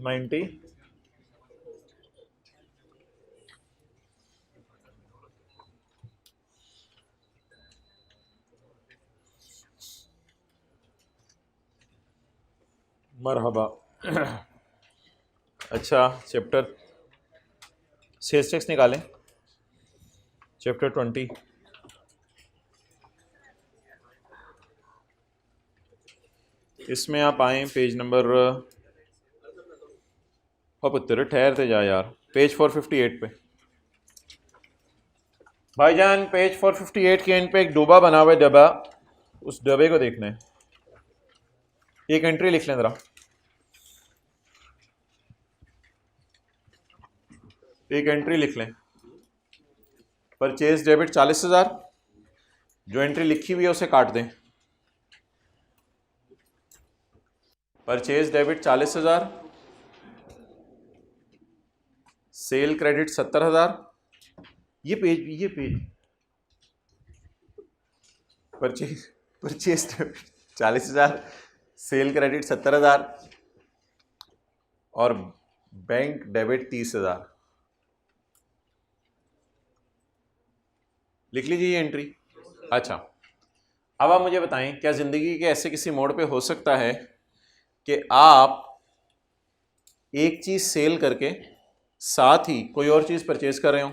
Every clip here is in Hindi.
90, मरहबा। अच्छा, चैप्टर सेल्स टैक्स निकालें, चैप्टर 20। इसमें आप आए पेज नंबर, पुत्र ठहरते जा यार, पेज 458 पे। भाईजान पेज 458 के एंड पे एक डब्बा बना हुआ है, डब्बा, उस डब्बे को देखना है। एक एंट्री लिख लें जरा, एक एंट्री लिख लें। परचेज डेबिट 40,000, जो एंट्री लिखी हुई है उसे काट दें। Purchase debit 40,000, cell credit 70,000। ये page purchase purchase debit 40,000, cell credit 70,000 और बैंक डेबिट 30,000। लिख लीजिए ये एंट्री। अच्छा, अब आप मुझे बताएं, क्या ज़िंदगी के ऐसे किसी मोड़ पे हो सकता है कि आप एक चीज़ सेल करके साथ ही कोई और चीज़ परचेज कर रहे हो,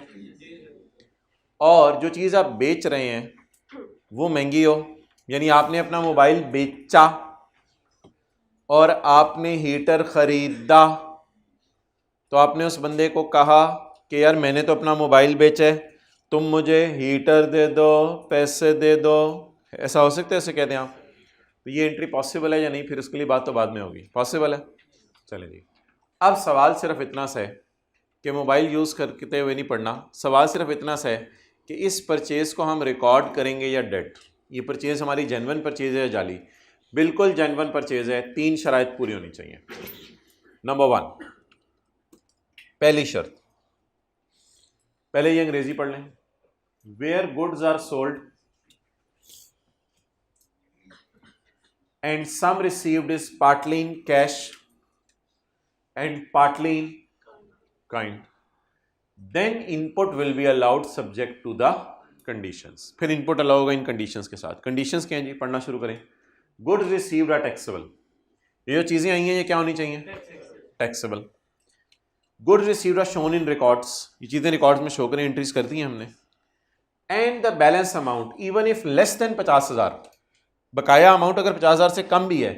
और जो चीज़ आप बेच रहे हैं वो महंगी हो? यानी आपने अपना मोबाइल बेचा और आपने हीटर ख़रीदा, तो आपने उस बंदे को कहा कि यार मैंने तो अपना मोबाइल बेचा है, तुम मुझे हीटर दे दो, पैसे दे दो। ऐसा हो सकता है? ऐसे कहते हैं आप? तो ये एंट्री पॉसिबल है या नहीं, फिर उसके लिए बात तो बाद में होगी। पॉसिबल है? चले जी। अब सवाल सिर्फ इतना सा है कि मोबाइल यूज़ करते हुए नहीं पढ़ना। सवाल सिर्फ इतना सा है कि इस परचेज़ को हम रिकॉर्ड करेंगे या डेट। ये परचेज़ हमारी जेन्युइन परचेज़ है या जाली? बिल्कुल जेन्युइन परचेज़ है। 3 शराइत पूरी होनी चाहिए। नंबर 1, पहली शर्त, पहले ये अंग्रेजी पढ़ लें। Where goods are sold and sum received is partly in cash and partly in kind, then input will be allowed subject to the conditions। फिर इनपुट अलाउ होगा इन कंडीशंस के साथ। कंडीशंस क्या हैं जी? पढ़ना शुरू करें। गुड्स रिसीव्ड आर टैक्सेबल, ये जो चीज़ें आई हैं ये क्या होनी चाहिए? Taxable. Goods received are shown in records, ये चीज़ें रिकॉर्ड्स में शो करें, एंट्रीज कर दी हैं हमने। And the balance amount even if less than 50,000, बकाया अमाउंट अगर 50,000 से कम भी है,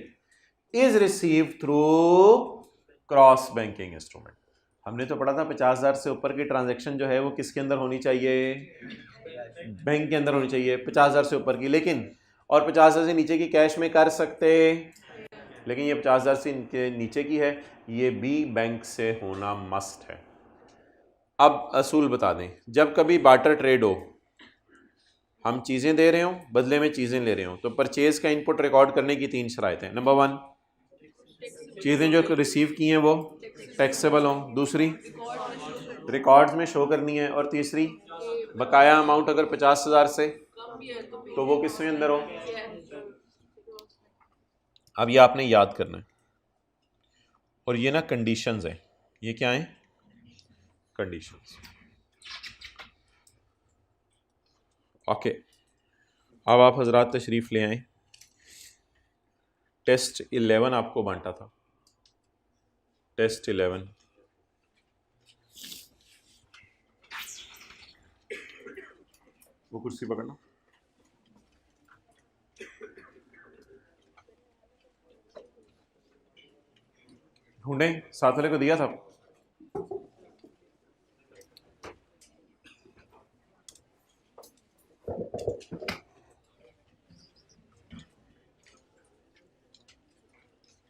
is receive through cross banking instrument. हमने तो पढ़ा था 50,000 से ऊपर की ट्रांजैक्शन जो है वो किसके अंदर होनी चाहिए? बैंक के अंदर होनी चाहिए, 50,000 से ऊपर की। लेकिन और 50,000 से नीचे की कैश में कर सकते, लेकिन ये 50,000 से इनके नीचे की है, ये भी बैंक से होना मस्ट है। अब असूल बता दें, जब कभी बार्टर ट्रेड हो, हम चीज़ें दे रहे हो बदले में चीज़ें ले रहे हो, तो परचेज का इनपुट रिकॉर्ड करने की 3 शराइत हैं। नंबर 1, चीज़ें जो रिसीव की हैं वो टैक्सेबल हों। दूसरी, रिकॉर्ड्स में शो करनी है। और तीसरी, बकाया अमाउंट अगर 50,000 से तो वो किस में अंदर हो। अब ये आपने याद करना है, और ये ना कंडीशंस हैं। ये क्या है? कंडीशंस। ओके, अब आप हजरात तशरीफ़ ले आए। टेस्ट 11 आपको बांटा था, टेस्ट 11। वो कुर्सी पकड़ना। ढूंढें, साथ वाले को दिया था।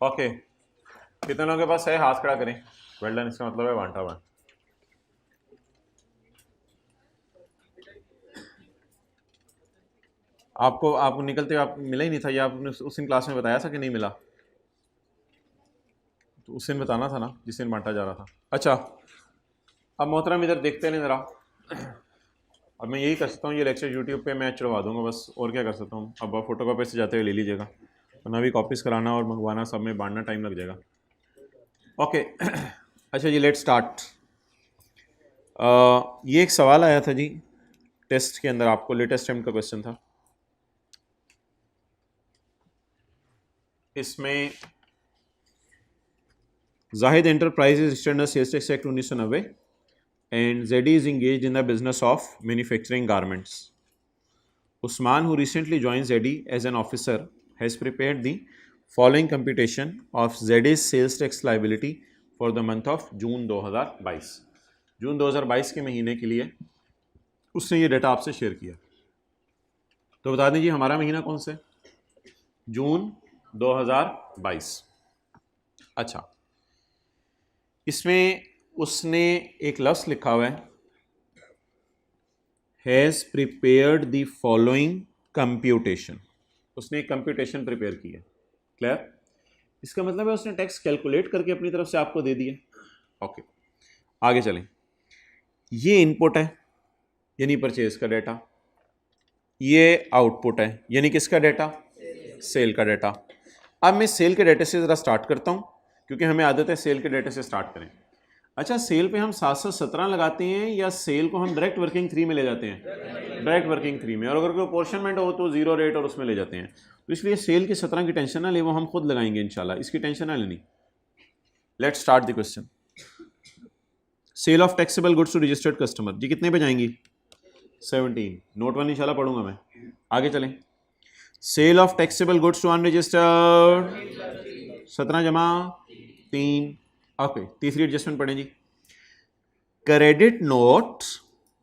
ओके, कितने लोगों के पास है? हाथ खड़ा करें। वेल डन, इसका मतलब है बांटा हुआ। आपको निकलते आप मिला ही नहीं था, या आपने उस दिन क्लास में बताया था कि नहीं मिला? तो उस दिन बताना था ना, जिस दिन बांटा जा रहा था। अच्छा, अब मोहतरम इधर देखते हैं ज़रा। अब मैं यही कर सकता हूँ, ये लेक्चर यूट्यूब पे मैं चढ़वा दूंगा बस, और क्या कर सकता हूँ। अब आप फोटो कॉपी से जाते हुए ले लीजिएगा, वरना भी कॉपीज़ कराना और मंगवाना सब में बांटना टाइम लग जाएगा। ओके अच्छा जी, लेट्स स्टार्ट। ये एक सवाल आया था जी टेस्ट के अंदर, आपको लेटेस्ट टाइम का क्वेश्चन था। इसमें Zahid enterprises registered sales tax act 1990 and ZD is engaged in the business of manufacturing garments. Usman, who recently joined ZD as an officer, has prepared the following computation of ZD's sales tax liability for the month of जून 2022। जून 2022 के महीने के लिए उसने ये डेटा आपसे शेयर किया। तो बता दीजिए हमारा महीना कौन सा है? जून 2022। अच्छा, इसमें उसने एक लफ्ज़ लिखा हुआ है, has prepared the following computation. उसने एक कंप्यूटेशन प्रिपेयर की है। क्लियर? इसका मतलब है उसने टैक्स कैलकुलेट करके अपनी तरफ से आपको दे दिया। ओके, आगे चलें। ये इनपुट है यानी परचेज का डेटा, ये आउटपुट है यानी किसका डेटा? सेल का डाटा। अब मैं सेल के डाटे से ज़रा स्टार्ट करता हूँ क्योंकि हमें आदत है सेल के डाटे से स्टार्ट करें। अच्छा, सेल पे हम 717 लगाते हैं या सेल को हम डायरेक्ट वर्किंग 3 में ले जाते हैं? डायरेक्ट वर्किंग 3 में। और अगर कोई पोर्शनमेंट हो तो जीरो रेट और उसमें ले जाते हैं। तो इसलिए सेल की 17 की टेंशन ना ले, वो हम खुद लगाएंगे इंशाल्लाह, इसकी टेंशन ना लेनी। Let's start the question. Sale of taxable goods to registered customer, जी कितने पे जाएंगी? 17। नोट 1 इंशाल्लाह पढ़ूंगा मैं। आगे चलें। Sale of taxable goods to unregistered 17 जमा 3। ओके, तीसरी एडजस्टमेंट पढ़ें जी। क्रेडिट नोट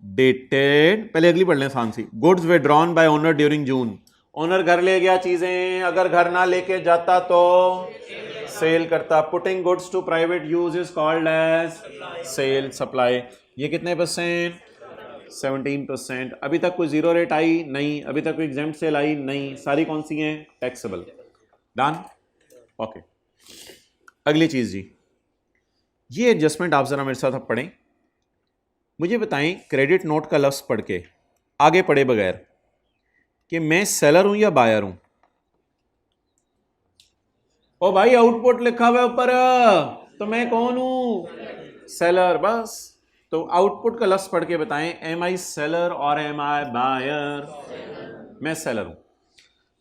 डेटेड, पहले अगली पढ़ लें आसान सी। Goods were drawn by owner during June. Owner घर ले गया चीजें, अगर घर ना लेके जाता तो सेल करता। Putting goods to private use is called as sale supply. ये कितने परसेंट? 17%। अभी तक कोई जीरो रेट आई नहीं, अभी तक कोई एग्जेम्प्ट सेल आई नहीं, सारी कौन सी हैं? टैक्सेबल। डन। ओके, अगली चीज जी, ये एडजस्टमेंट आप जरा मेरे साथ अब पढ़ें। मुझे बताएं क्रेडिट नोट का लफ्ज़ पढ़ के आगे पढ़े बगैर कि मैं सेलर हूं या बायर हूं। ओ भाई, आउटपुट लिखा हुआ है ऊपर, तो मैं कौन हूं? सेलर। बस, तो आउटपुट का लफ्ज़ पढ़ के बताएं, एम आई सेलर और एम आई बायर? मैं सेलर हूं।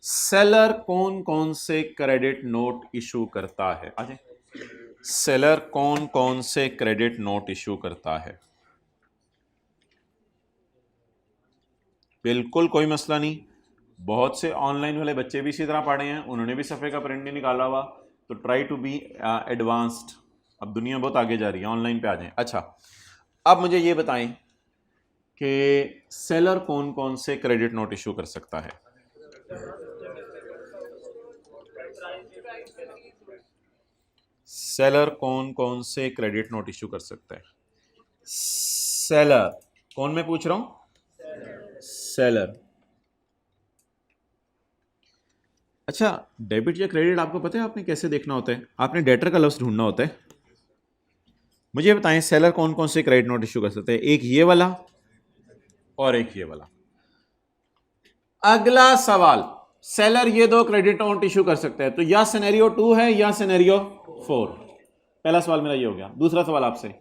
सेलर कौन कौन से क्रेडिट नोट इशू करता है? आ जाए। सेलर कौन कौन से क्रेडिट नोट इशू करता है? बिल्कुल कोई मसला नहीं। बहुत से ऑनलाइन वाले बच्चे भी इसी तरह पढ़े हैं, उन्होंने भी सफ़े का प्रिंट नहीं निकाला हुआ। तो ट्राई टू बी एडवांस्ड। अब दुनिया बहुत आगे जा रही है, ऑनलाइन पे आ जाएं। अच्छा, अब मुझे ये बताएं कि सेलर कौन कौन से क्रेडिट नोट इशू कर सकता है? सेलर कौन कौन से क्रेडिट नोट इशू कर सकता है? सेलर कौन, मैं पूछ रहा हूं? सेलर। अच्छा, डेबिट या क्रेडिट आपको पता है आपने कैसे देखना होता है? आपने डेटर का लफ्ज़ ढूंढना होता है। मुझे बताएं सेलर कौन कौन से क्रेडिट नोट इशू कर सकते हैं? एक ये वाला और एक ये वाला। अगला सवाल, सेलर ये दो क्रेडिट नोट इशू कर सकते हैं, तो या सिनेरियो 2 है या सिनेरियो 4। पहला सवाल मेरा ये हो गया। दूसरा सवाल आपसे,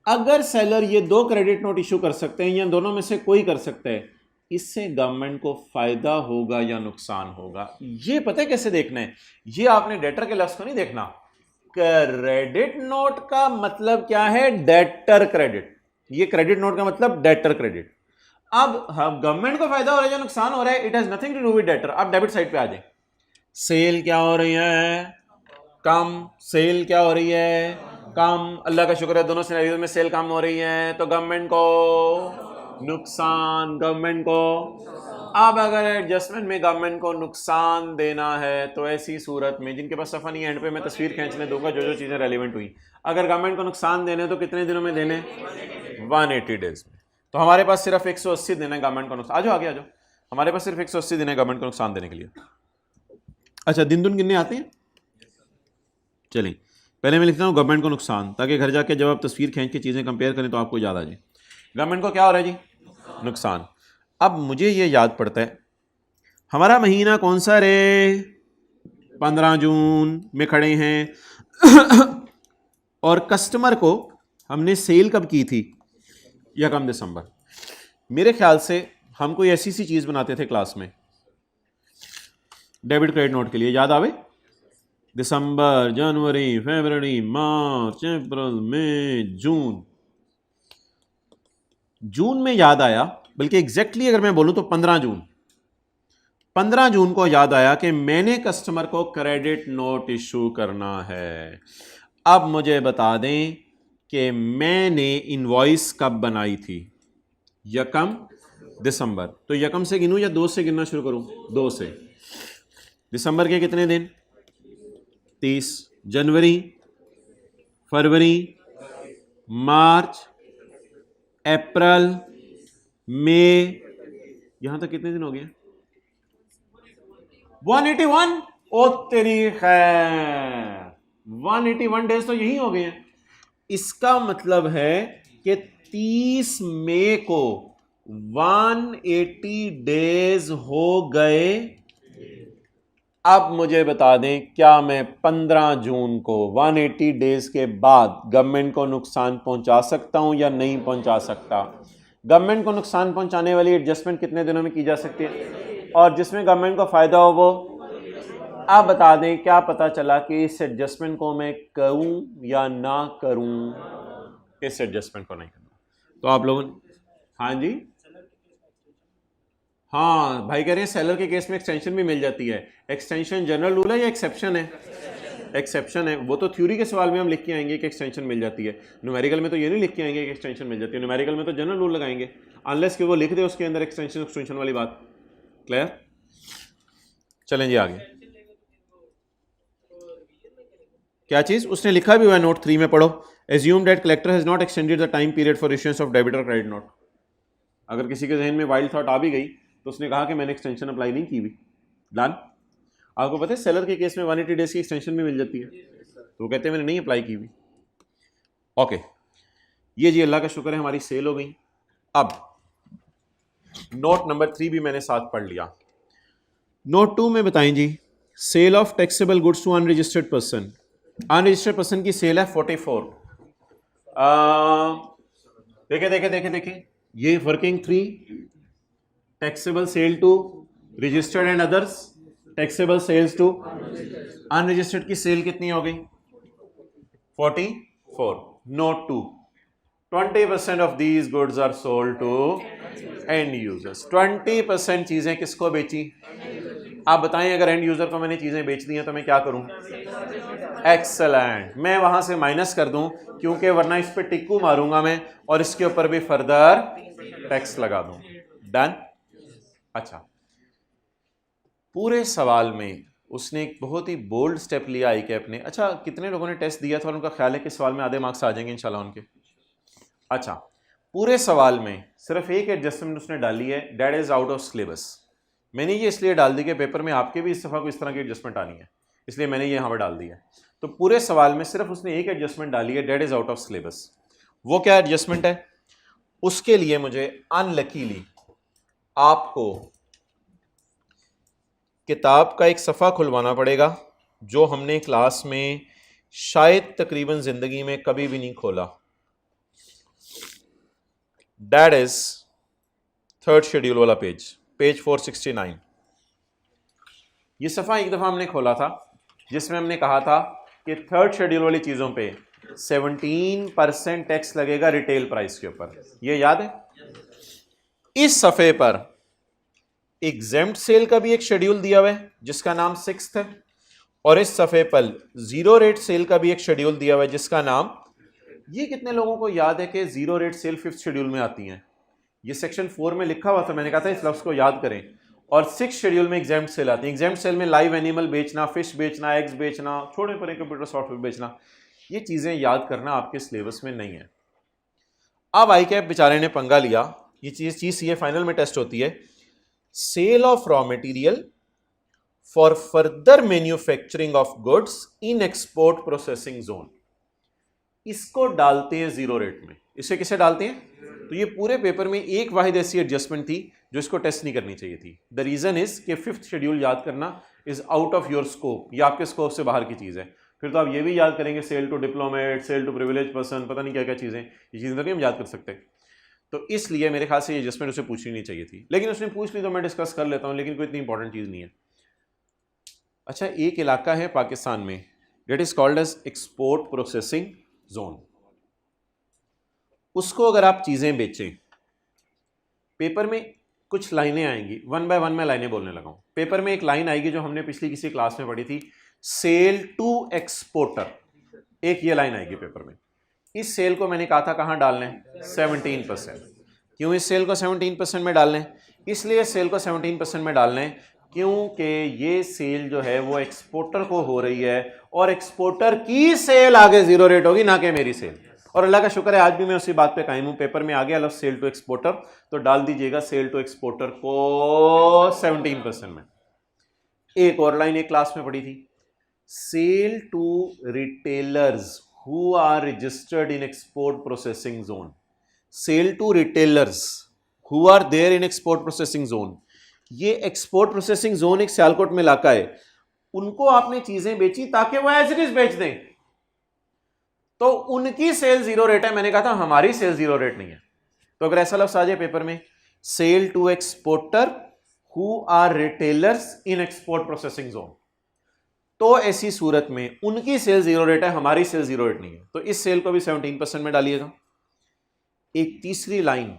अगर सेलर ये दो क्रेडिट नोट इशू कर सकते हैं या दोनों में से कोई कर सकता है, इससे गवर्नमेंट को फायदा होगा या नुकसान होगा? ये पता है कैसे देखना है? ये आपने डेटर के लफ्ज को नहीं देखना। क्रेडिट नोट का मतलब क्या है? Debtor credit. ये क्रेडिट नोट का मतलब डेटर क्रेडिट। अब हम गवर्नमेंट को फायदा हो रहा है या नुकसान हो रहा है, it has nothing to do with debtor. अब डेबिट साइड पे आ जाए। सेल क्या हो रही है? कम। सेल क्या हो रही है? कम। अल्लाह का शुक्र है दोनों सिनेरियो में सेल कम हो रही है, तो गवर्नमेंट को नुकसान, गवर्नमेंट को। अब अगर एडजस्टमेंट में गवर्नमेंट को नुकसान देना है तो ऐसी सूरत में, जिनके पास सफा नहीं है, एंड पे मैं तस्वीर खींचने दूंगा जो जो चीजें रेलिवेंट हुई। अगर गवर्नमेंट को नुकसान देने तो कितने दिनों में देने? 180 डेज में। तो हमारे पास सिर्फ 180 दिन है गवर्नमेंट को नुकसान। आ जाओ आगे आ जाओ। हमारे पास सिर्फ 180 दिन है गवर्नमेंट को नुकसान देने के लिए। अच्छा, दिन कितने आते हैं? चलिए पहले मैं लिखता हूँ गवर्नमेंट को नुकसान, ताकि घर जाके जब आप तस्वीर खींच के चीज़ें कंपेयर करें तो आपको याद आ जाए। गवर्नमेंट को क्या हो रहा है जी? नुकसान। अब मुझे ये याद पड़ता है हमारा महीना कौन सा रे? 15 जून में खड़े हैं। और कस्टमर को हमने सेल कब की थी? 1 दिसंबर। मेरे ख्याल से हम कोई ऐसी सी चीज बनाते थे क्लास में डेबिट क्रेडिट नोट के लिए, याद आवे? दिसंबर, जनवरी, फरवरी, मार्च, अप्रैल, मई, जून। जून में याद आया, बल्कि एग्जैक्टली अगर मैं बोलूं तो 15 जून को याद आया कि मैंने कस्टमर को क्रेडिट नोट इशू करना है। अब मुझे बता दें कि मैंने इनवॉइस कब बनाई थी? 1 दिसंबर। तो 1 से गिनूं या 2 से गिनना शुरू करूं? 2 से। दिसंबर के कितने दिन? 30। जनवरी, फरवरी, मार्च, अप्रैल, मई, यहां तक कितने दिन हो गए? 181। ओ तेरी खैर, 181 डेज तो यही हो गए हैं। इसका मतलब है कि 30 मई को 180 डेज हो गए। अब मुझे बता दें, क्या मैं 15 जून को 180 डेज के बाद गवर्नमेंट को नुकसान पहुंचा सकता हूं या नहीं पहुंचा सकता? गवर्नमेंट को नुकसान पहुंचाने वाली एडजस्टमेंट कितने दिनों में की जा सकती है और जिसमें गवर्नमेंट को फायदा हो वो? अब बता दें, क्या पता चला कि इस एडजस्टमेंट को मैं करूं या ना करूं? इस एडजस्टमेंट को नहीं करना। तो आप लोगों, हाँ जी, हाँ भाई कह रहे हैं सेलर के केस में एक्सटेंशन भी मिल जाती है। एक्सटेंशन जनरल रूल है या एक्सेप्शन है? एक्सेप्शन है। वो तो थ्योरी के सवाल में हम लिख के आएंगे कि एक्सटेंशन मिल जाती है, न्यूमेरिकल में तो ये नहीं लिख के आएंगे कि एक्सटेंशन मिल जाती है। न्यूमेरिकल में तो जनरल रूल लगाएंगे, अनलेस कि वो लिख दे उसके अंदर एक्सटेंशन एक्सटेंशन वाली बात। क्लियर? चलें जी आगे। क्या चीज उसने लिखा भी हुआ है नोट 3 में, पढ़ो। Assume that collector has not extended the time period for issuance of debit और क्रेडिट नोट। अगर किसी के जहन में वाइल्ड थॉट आ भी गई तो उसने कहा कि मैंने एक्सटेंशन अप्लाई नहीं की हुई। डन? आपको पता है सेलर के केस में 180 डेज की एक्सटेंशन भी मिल जाती है, तो वो कहते हैं मैंने नहीं अप्लाई की हुई। ओके, ये जी अल्लाह का शुक्र है हमारी सेल हो गई। अब नोट नंबर 3 भी मैंने साथ पढ़ लिया। नोट 2 में बताएं जी, sale of taxable goods to unregistered person. Unregistered person की सेल है 44। देखे देखे देखे देखे, ये working 3, taxable sale to registered and others, taxable sales to unregistered की सेल कितनी हो गई? 44। Note 2, 20% of these goods are sold to end users. 20% चीजें किसको बेची? आप बताएं, अगर एंड यूजर को मैंने चीजें बेच दी हैं तो मैं क्या करूं? एक्सेलेंट, मैं वहां से माइनस कर दूं, क्योंकि वरना इस पे टिक्कू मारूंगा मैं और इसके ऊपर भी फर्दर टैक्स लगा दूं। डन? अच्छा, पूरे सवाल में उसने एक बहुत ही बोल्ड स्टेप लिया आई कैप ने। अच्छा, कितने लोगों ने टेस्ट दिया था और उनका ख्याल है कि सवाल में आधे मार्क्स आ जाएंगे इंशाल्लाह उनके? अच्छा, पूरे सवाल में सिर्फ एक एडजस्टमेंट उसने डाली है, that is out of syllabus. मैंने ये इसलिए डाल दी कि पेपर में आपके भी इस दफा को इस तरह की एडजस्टमेंट आनी है, इसलिए मैंने ये यहाँ पर डाल दी है। तो पूरे सवाल में सिर्फ उसने एक एडजस्टमेंट डाली है, that is out of syllabus. वो क्या एडजस्टमेंट है? उसके लिए मुझे अनलकीली आपको किताब का एक सफ़ा खुलवाना पड़ेगा जो हमने क्लास में शायद तकरीबन ज़िंदगी में कभी भी नहीं खोला। दैट इज 3rd शेड्यूल वाला पेज, पेज 469। ये सफ़ा एक दफ़ा हमने खोला था जिसमें हमने कहा था कि 3rd शेड्यूल वाली चीज़ों पे 17% टैक्स लगेगा रिटेल प्राइस के ऊपर। ये याद है? इस सफ़े पर एग्जेम्प्ट सेल का भी एक शेड्यूल दिया हुआ है जिसका नाम 6th है, और इस सफ़े पर जीरो रेट सेल का भी एक शेड्यूल दिया हुआ है जिसका नाम, ये कितने लोगों को याद है कि zero rate cell 5th schedule में आती हैं? ये सेक्शन 4 में लिखा हुआ था, मैंने कहा था इस लफ्ज़ को याद करें। और 6th शेड्यूल में एग्जेम्प्ट सेल आती है। एग्जेम्प्ट सेल में लाइव एनिमल बेचना, फिश बेचना, एग्स बेचना, छोटे पर कंप्यूटर सॉफ्टवेयर बेचना, ये चीज़ें याद करना आपके सिलेबस में नहीं है। अब आई कैप बेचारे ने पंगा लिया, ये चीज़ ये फाइनल में टेस्ट होती है, sale of raw material for further manufacturing of goods in export processing zone, इसको डालते हैं जीरो रेट में। इसे किसे डालते हैं? तो ये पूरे पेपर में एक वाहिद ऐसी एडजस्टमेंट थी जो इसको टेस्ट नहीं करनी चाहिए थी। द रीजन इज कि 5th शेड्यूल याद करना is out of your scope, ये आपके स्कोप से बाहर की चीज़ है। फिर तो आप ये भी याद करेंगे sale to diplomat, sale to privilege person, पता नहीं क्या क्या चीज़ें, ये चीज़ें तो नहीं हम याद कर सकते। तो इसलिए मेरे ख्याल से ये एडजस्टमेंट उसे पूछनी नहीं चाहिए थी, लेकिन उसने पूछ ली तो मैं डिस्कस कर लेता हूँ, लेकिन कोई इतनी इंपॉर्टेंट चीज़ नहीं है। अच्छा, एक इलाका है पाकिस्तान में, that is called as export processing zone. उसको अगर आप चीज़ें बेचें, पेपर में कुछ लाइनें आएंगी, वन बाय वन मैं लाइनें बोलने लगा हूँ। पेपर में एक लाइन आएगी जो हमने पिछली किसी क्लास में पढ़ी थी, सेल टू एक्सपोर्टर, एक ये लाइन आएगी पेपर में। इस सेल को मैंने कहा था कहाँ डालने, 17%। क्यों इस सेल को 17% में डालने? इसलिए सेल को 17% में डालने क्योंकि ये सेल जो है वो एक्सपोर्टर को हो रही है, और एक्सपोर्टर की सेल आगे जीरो रेट होगी, ना कि मेरी सेल। और अल्लाह का शुक्र है आज भी मैं उसी बात पे कायम हूं। पेपर में आ गया लफ्ज़ सेल टू एक्सपोर्टर, तो डाल दीजिएगा सेल टू एक्सपोर्टर को 17% में। एक और लाइन एक क्लास में पढ़ी थी, sale to retailers who are registered in export processing zone. Sale to retailers who are there in export processing zone. ये एक्सपोर्ट प्रोसेसिंग जोन एक सियालकोट में इलाका है, उनको आपने चीजें बेची ताकि वो एज इट इज बेच दें, तो उनकी सेल जीरो रेट है। मैंने कहा था हमारी सेल जीरो रेट नहीं है। तो अगर ऐसा लफ्ज आ जाए पेपर में, sale to exporter who are retailers in export processing zone, तो ऐसी सूरत में उनकी सेल जीरो रेट है, हमारी सेल जीरो रेट नहीं है। तो इस सेल को भी 17% में डालिएगा। एक तीसरी लाइन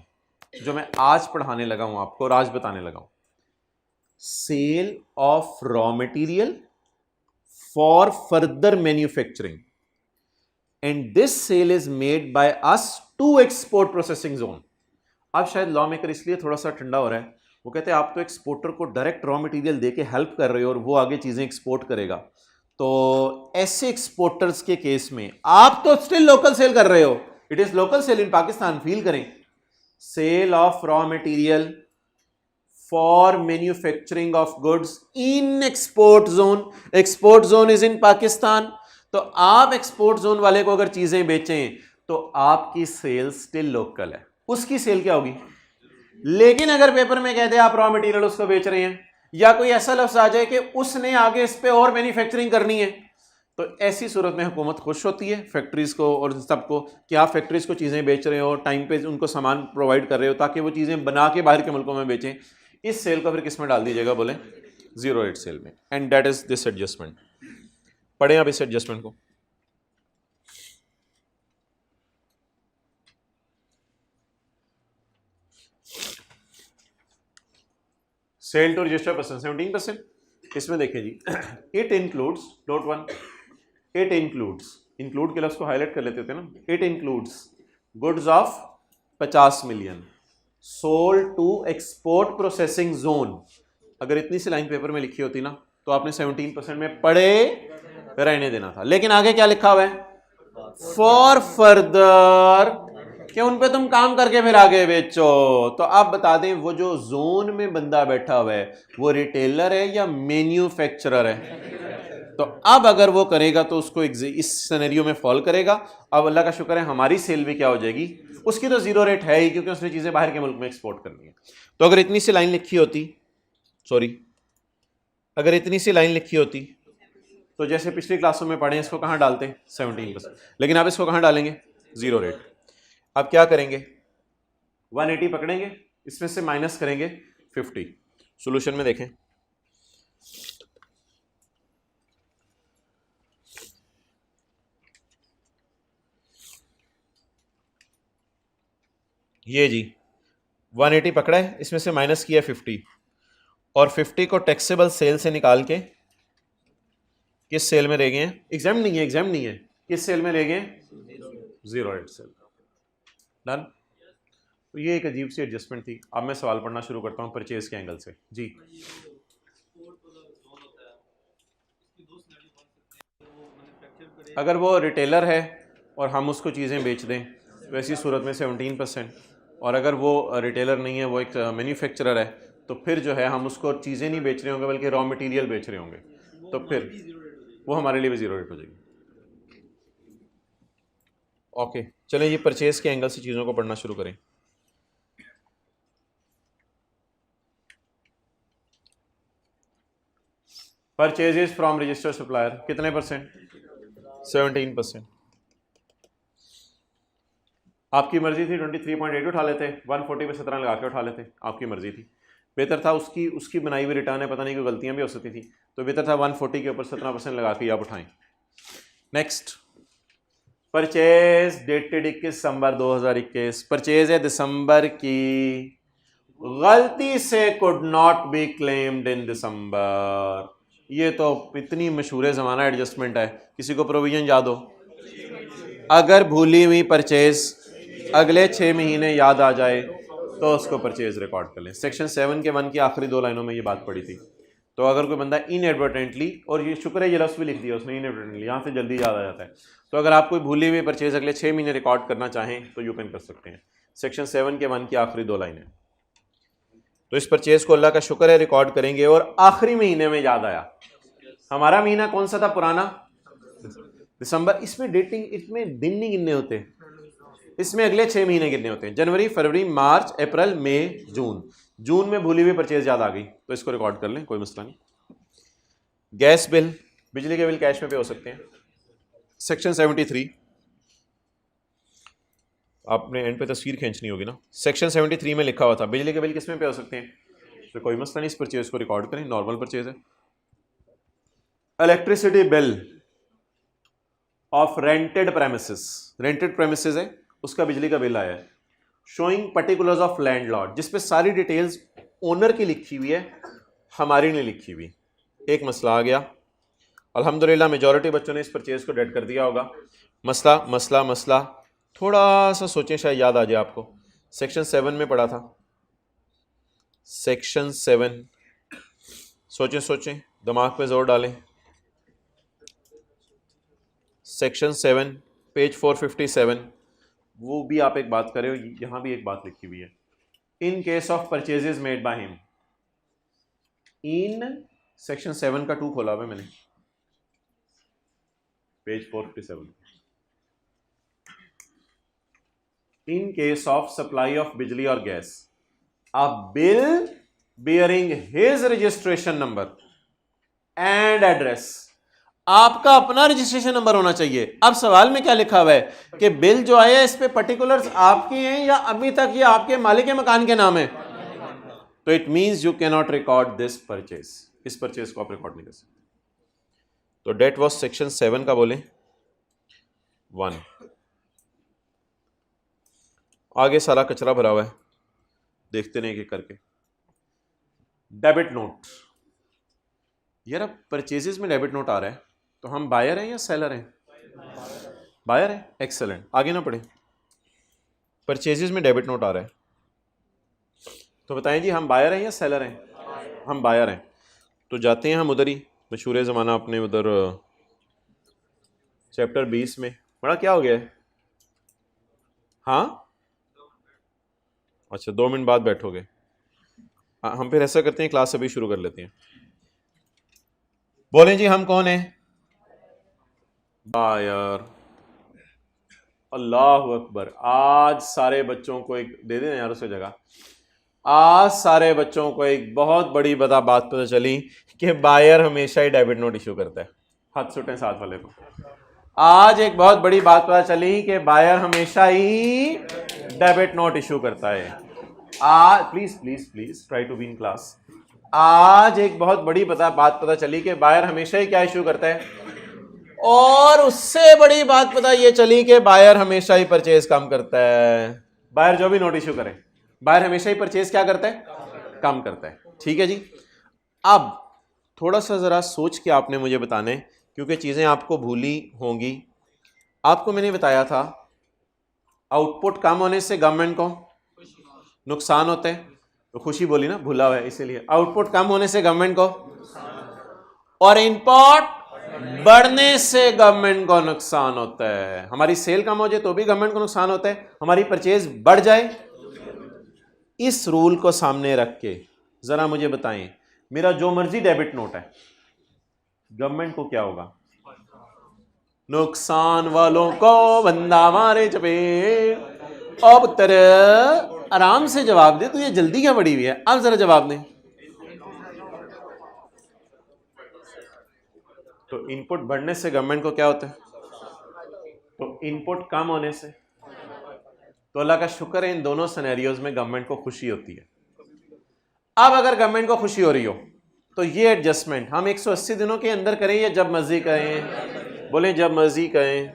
जो मैं आज पढ़ाने लगा हूं आपको और आज बताने लगा हूं, sale of raw material for further manufacturing and this sale is made by us to export processing zone. अब शायद लॉ मेकर इसलिए थोड़ा सा ठंडा हो रहा है, वो कहते हैं आप तो एक्सपोर्टर को डायरेक्ट रॉ मटेरियल देके हेल्प कर रहे हो और वो आगे चीजें एक्सपोर्ट करेगा, तो ऐसे एक्सपोर्टर्स के केस में आप तो स्टिल लोकल सेल कर रहे हो, it is local sale in Pakistan. Feel करें, sale of raw material for manufacturing of goods in export zone, export zone is in Pakistan. तो आप एक्सपोर्ट जोन वाले को अगर चीजें बेचें तो आपकी सेल स्टिल लोकल है, उसकी सेल क्या होगी। लेकिन अगर पेपर में कहते हैं आप रॉ मटेरियल उसको बेच रहे हैं, या कोई ऐसा लफ्ज आ जाए कि उसने आगे इस पे और मैन्युफैक्चरिंग करनी है, तो ऐसी सूरत में हुकूमत खुश होती है फैक्ट्रीज को और सबको कि आप फैक्ट्रीज को चीज़ें बेच रहे हो, टाइम पे उनको सामान प्रोवाइड कर रहे हो ताकि वो चीज़ें बना के बाहर के मुल्कों में बेचें। इस सेल को फिर किस में डाल दीजिएगा, बोले जीरो रेट सेल में। And that is this adjustment. पढ़ें आप इस एडजस्टमेंट को। Sale to register person 17%। इसमें देखिए जी, it includes, dot one, it includes, include के लफ्ज को हाईलाइट कर लेते थे ना, it includes goods of 50 million sold to export processing zone. अगर इतनी सी लाइन पेपर में लिखी होती ना तो आपने 17% में पढ़े रहने देना था, लेकिन आगे क्या लिखा हुआ है, फॉर फर्दर, कि उन पे तुम काम करके फिर आगे बेचो। तो आप बता दें वो जो जोन में बंदा बैठा हुआ है वो रिटेलर है या मैन्युफैक्चरर है। तो अब अगर वो करेगा तो उसको इस सिनेरियो में फॉल करेगा। अब अल्लाह का शुक्र है हमारी सेल भी क्या हो जाएगी, उसकी तो जीरो रेट है ही क्योंकि उसने चीजें बाहर के मुल्क में एक्सपोर्ट करनी है। तो अगर इतनी सी लाइन लिखी होती, सॉरी, अगर इतनी सी लाइन लिखी होती तो जैसे पिछली क्लासों में पढ़े इसको कहां डालते, 17%, लेकिन आप इसको कहां डालेंगे, जीरो रेट। अब क्या करेंगे, 180 पकड़ेंगे, इसमें से माइनस करेंगे 50। सॉल्यूशन में देखें, ये जी 180 पकड़ा है, इसमें से माइनस किया 50, और 50 को टैक्सेबल सेल से निकाल के किस सेल में रह गए हैं, एग्जाम नहीं है, एग्जाम नहीं है, किस सेल में रह गए, जीरो रेट सेल। डन। तो ये एक अजीब सी एडजस्टमेंट थी। अब मैं सवाल पढ़ना शुरू करता हूँ परचेज के एंगल से। जी, अगर वो रिटेलर है और हम उसको चीज़ें बेच दें तो ऐसी सूरत में 17%, और अगर वो रिटेलर नहीं है, वो एक मैन्युफैक्चरर है, तो फिर जो है हम उसको चीज़ें नहीं बेच रहे होंगे बल्कि रॉ मटेरियल बेच रहे होंगे, तो फिर वो हमारे लिए भी जीरो रेट हो जाएगी। ओके, चलें ये परचेज के एंगल से चीज़ों को पढ़ना शुरू करें। परचेजेस फ्रॉम रजिस्टर्ड सप्लायर कितने परसेंट, 17%। आपकी मर्जी थी 23.8 उठा लेते, 140 पे 17 लगा के उठा लेते, आपकी मर्जी थी। बेहतर था उसकी बनाई हुई रिटर्न है, पता नहीं कोई गलतियां भी हो सकती थी, तो बेहतर था 140 के ऊपर 17% लगा के आप उठाएं। Next, purchase dated 21 December 2021, purchase है दिसंबर की, गलती से could not be claimed in December. ये तो इतनी मशहूर ज़माना एडजस्टमेंट है, किसी को प्रोविजन याद हो? अगर भूली हुई परचेज अगले 6 महीने याद आ जाए तो उसको परचेज रिकॉर्ड कर लें। सेक्शन 7 के 1 की आखिरी 2 लाइनों में ये बात पड़ी थी। तो अगर कोई बंदा इनएडवर्टेंटली, और ये शुक्र है ये लफ्ज़ भी लिख दिया उसने, इनएडवर्टेंटली, यहाँ से जल्दी याद आ जाता है। तो अगर आप कोई भूली हुई परचेज अगले 6 महीने रिकॉर्ड करना चाहें तो यू कैन कर सकते हैं। सेक्शन 7 के 1 की आखिरी 2 लाइनें। तो इस परचेज को अल्लाह का शुक्र है रिकॉर्ड करेंगे। और आखिरी महीने में याद आया, हमारा महीना कौन सा था पुराना? दिसंबर। इसमें डेटिंग, इसमें दिन नहीं गिनने होते, इसमें अगले 6 महीने गिनने होते हैं। जनवरी, फरवरी, मार्च, अप्रैल, मई, जून। जून में भूली हुई परचेज याद आ गई तो इसको रिकॉर्ड कर लें, कोई मसला नहीं। गैस बिल, बिजली के बिल कैश में पे हो सकते हैं। सेक्शन 73, आपने एंड पे तस्वीर खींचनी होगी ना। सेक्शन 73 में लिखा हुआ था बिजली के बिल किस में पे हो सकते हैं, तो कोई मसला नहीं, इस परचेज को रिकॉर्ड करें, नॉर्मल परचेज है। Electricity bill of rented premises, rented premises है, उसका बिजली का बिल आया है। शोइंग पर्टिकुलर्स ऑफ लैंडलॉर्ड, जिसपे सारी डिटेल्स ओनर की लिखी हुई है, हमारी नहीं लिखी हुई। एक मसला आ गया, अल्हम्दुलिल्लाह मेजॉरिटी बच्चों ने इस परचेज को डेड कर दिया होगा। मसला मसला मसला थोड़ा सा सोचें, शायद याद आ जाए आपको। सेक्शन 7 में पढ़ा था, सेक्शन 7, सोचें सोचें, दिमाग पे जोर डालें। सेक्शन 7 पेज 457, वो भी आप एक बात करें, यहां भी एक बात लिखी हुई है। In case of purchases made by him, in section 7 का 2 खोला हुआ है मैंने, page 457। In case of supply of बिजली और gas, a bill bearing his registration number and address, आपका अपना रजिस्ट्रेशन नंबर होना चाहिए। अब सवाल में क्या लिखा हुआ है कि बिल जो आया इस पे पर्टिकुलर्स आपके हैं या अभी तक ये आपके मालिक के मकान के नाम है, तो it means you can not record this purchase, इस परचेज को आप रिकॉर्ड नहीं कर सकते। तो डेट वॉज सेक्शन 7 का बोले 1। आगे सारा कचरा भरा हुआ है, देखते नहीं कि करके। डेबिट नोट, यार अब परचेजेस में डेबिट नोट आ रहा है, तो हम बायर हैं या सेलर हैं? बायर है, एक्सेलेंट। आगे ना पढ़े, परचेजेस में डेबिट नोट आ रहा है, तो बताएं जी हम बायर हैं या सेलर हैं? हम बायर हैं। तो जाते हैं हम उधर ही, मशहूर ज़माना अपने उधर चैप्टर 20 में। बड़ा क्या हो गया है? हाँ अच्छा, 2 मिनट बाद बैठोगे। हम फिर ऐसा करते हैं, क्लास अभी शुरू कर लेते हैं। बोलें जी हम कौन हैं? बायर। अल्लाह अकबर। आज सारे बच्चों को एक दे देना यार उसे जगह। आज सारे बच्चों को एक बहुत बड़ी बात पता चली कि बायर हमेशा ही डेबिट नोट इशू करता है। हाथ सुटें साथ वाले को। आज एक बहुत बड़ी बात पता चली कि बायर हमेशा ही डेबिट नोट इशू करता है। आज please please please try to be in class. आज एक बहुत बड़ी बात पता चली कि बायर हमेशा ही क्या इशू करता है, और उससे बड़ी बात पता ये चली कि बायर हमेशा ही परचेज कम करता है। बायर जो भी नोट इशू करे, बायर हमेशा ही परचेज क्या करता है? कम करता है। ठीक है जी। अब थोड़ा सा ज़रा सोच के आपने मुझे बताने, क्योंकि चीज़ें आपको भूली होंगी। आपको मैंने बताया था आउटपुट कम होने से गवर्नमेंट को नुकसान होता है, तो खुशी बोली ना, भूला हुआ है इसीलिए। आउटपुट कम होने से गवर्नमेंट को, और इनपुट बढ़ने से गवर्नमेंट को नुकसान होता है। हमारी सेल कम हो जाए तो भी गवर्नमेंट को नुकसान होता है, हमारी परचेज बढ़ जाए। इस रूल को सामने रख के जरा मुझे बताएं, मेरा जो मर्जी डेबिट नोट है, गवर्नमेंट को क्या होगा? नुकसान वालों को बंदा मारे चपेट। अब पुत्र आराम से जवाब दे, तो ये जल्दी क्या बड़ी हुई है? अब जरा जवाब दें। तो इनपुट बढ़ने से गवर्नमेंट को क्या होता है? इनपुट कम होने से। तो अल्लाह का शुक्र है इन दोनों सिनेरियोज में गवर्नमेंट को खुशी होती है। अब अगर गवर्नमेंट को खुशी हो रही हो तो ये एडजस्टमेंट हम 180 दिनों के अंदर करें या जब मर्जी करें? बोले जब मर्जी करें।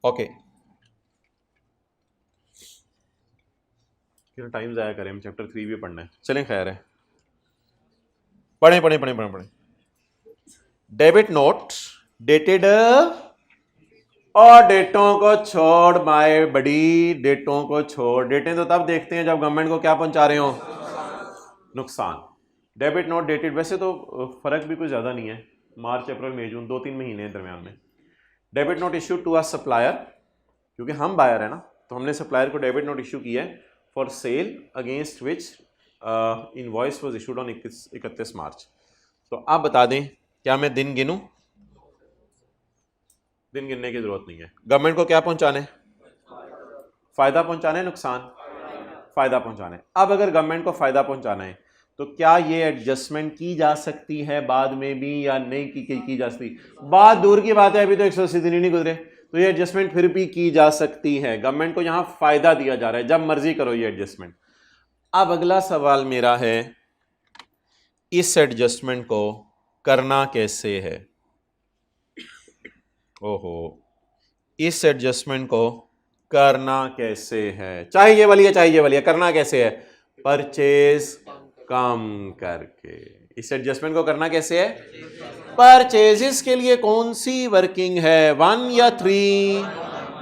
ओके, क्यों टाइम जाया करें, हम चैप्टर 3 भी पढ़ना है। चलें, खैर है, पढ़ें। डेबिट नोट डेटेड और डेटों को छोड़ माय बड़ी, डेटों को छोड़। डेटें तो तब देखते हैं जब गवर्नमेंट को क्या पहुंचा रहे हो? नुकसान। डेबिट नोट डेटेड, वैसे तो फर्क भी कुछ ज़्यादा नहीं है, मार्च अप्रैल मई जून 2-3 महीने हैं दरमियान में। Debit note issue to a supplier, क्योंकि हम बायर है ना, तो हमने सप्लायर को डेबिट नोट इशू किया है for sale against which invoice was issued on 31 मार्च। तो आप बता दें, क्या मैं दिन गिनूं? दिन गिनने की जरूरत नहीं है। गवर्नमेंट को क्या पहुंचाने? फायदा पहुंचाने, नुकसान? फायदा पहुंचाने। अब अगर गवर्नमेंट को फायदा पहुंचाना है तो क्या ये एडजस्टमेंट की जा सकती है बाद में भी या नहीं की जा सकती? बात दूर की बात है, अभी तो 180 दिन ही नहीं गुजरे, तो ये एडजस्टमेंट फिर भी की जा सकती है। गवर्नमेंट को यहां फायदा दिया जा रहा है, जब मर्जी करो ये एडजस्टमेंट। अब अगला सवाल मेरा है, इस एडजस्टमेंट को करना कैसे है? ओहो, इस एडजस्टमेंट को करना कैसे है? चाहे ये वाली है चाहे ये वाली है, करना कैसे है? परचेज कम करके। इस एडजस्टमेंट को करना कैसे है? परचेजेस के लिए कौन सी वर्किंग है, 1 या 3?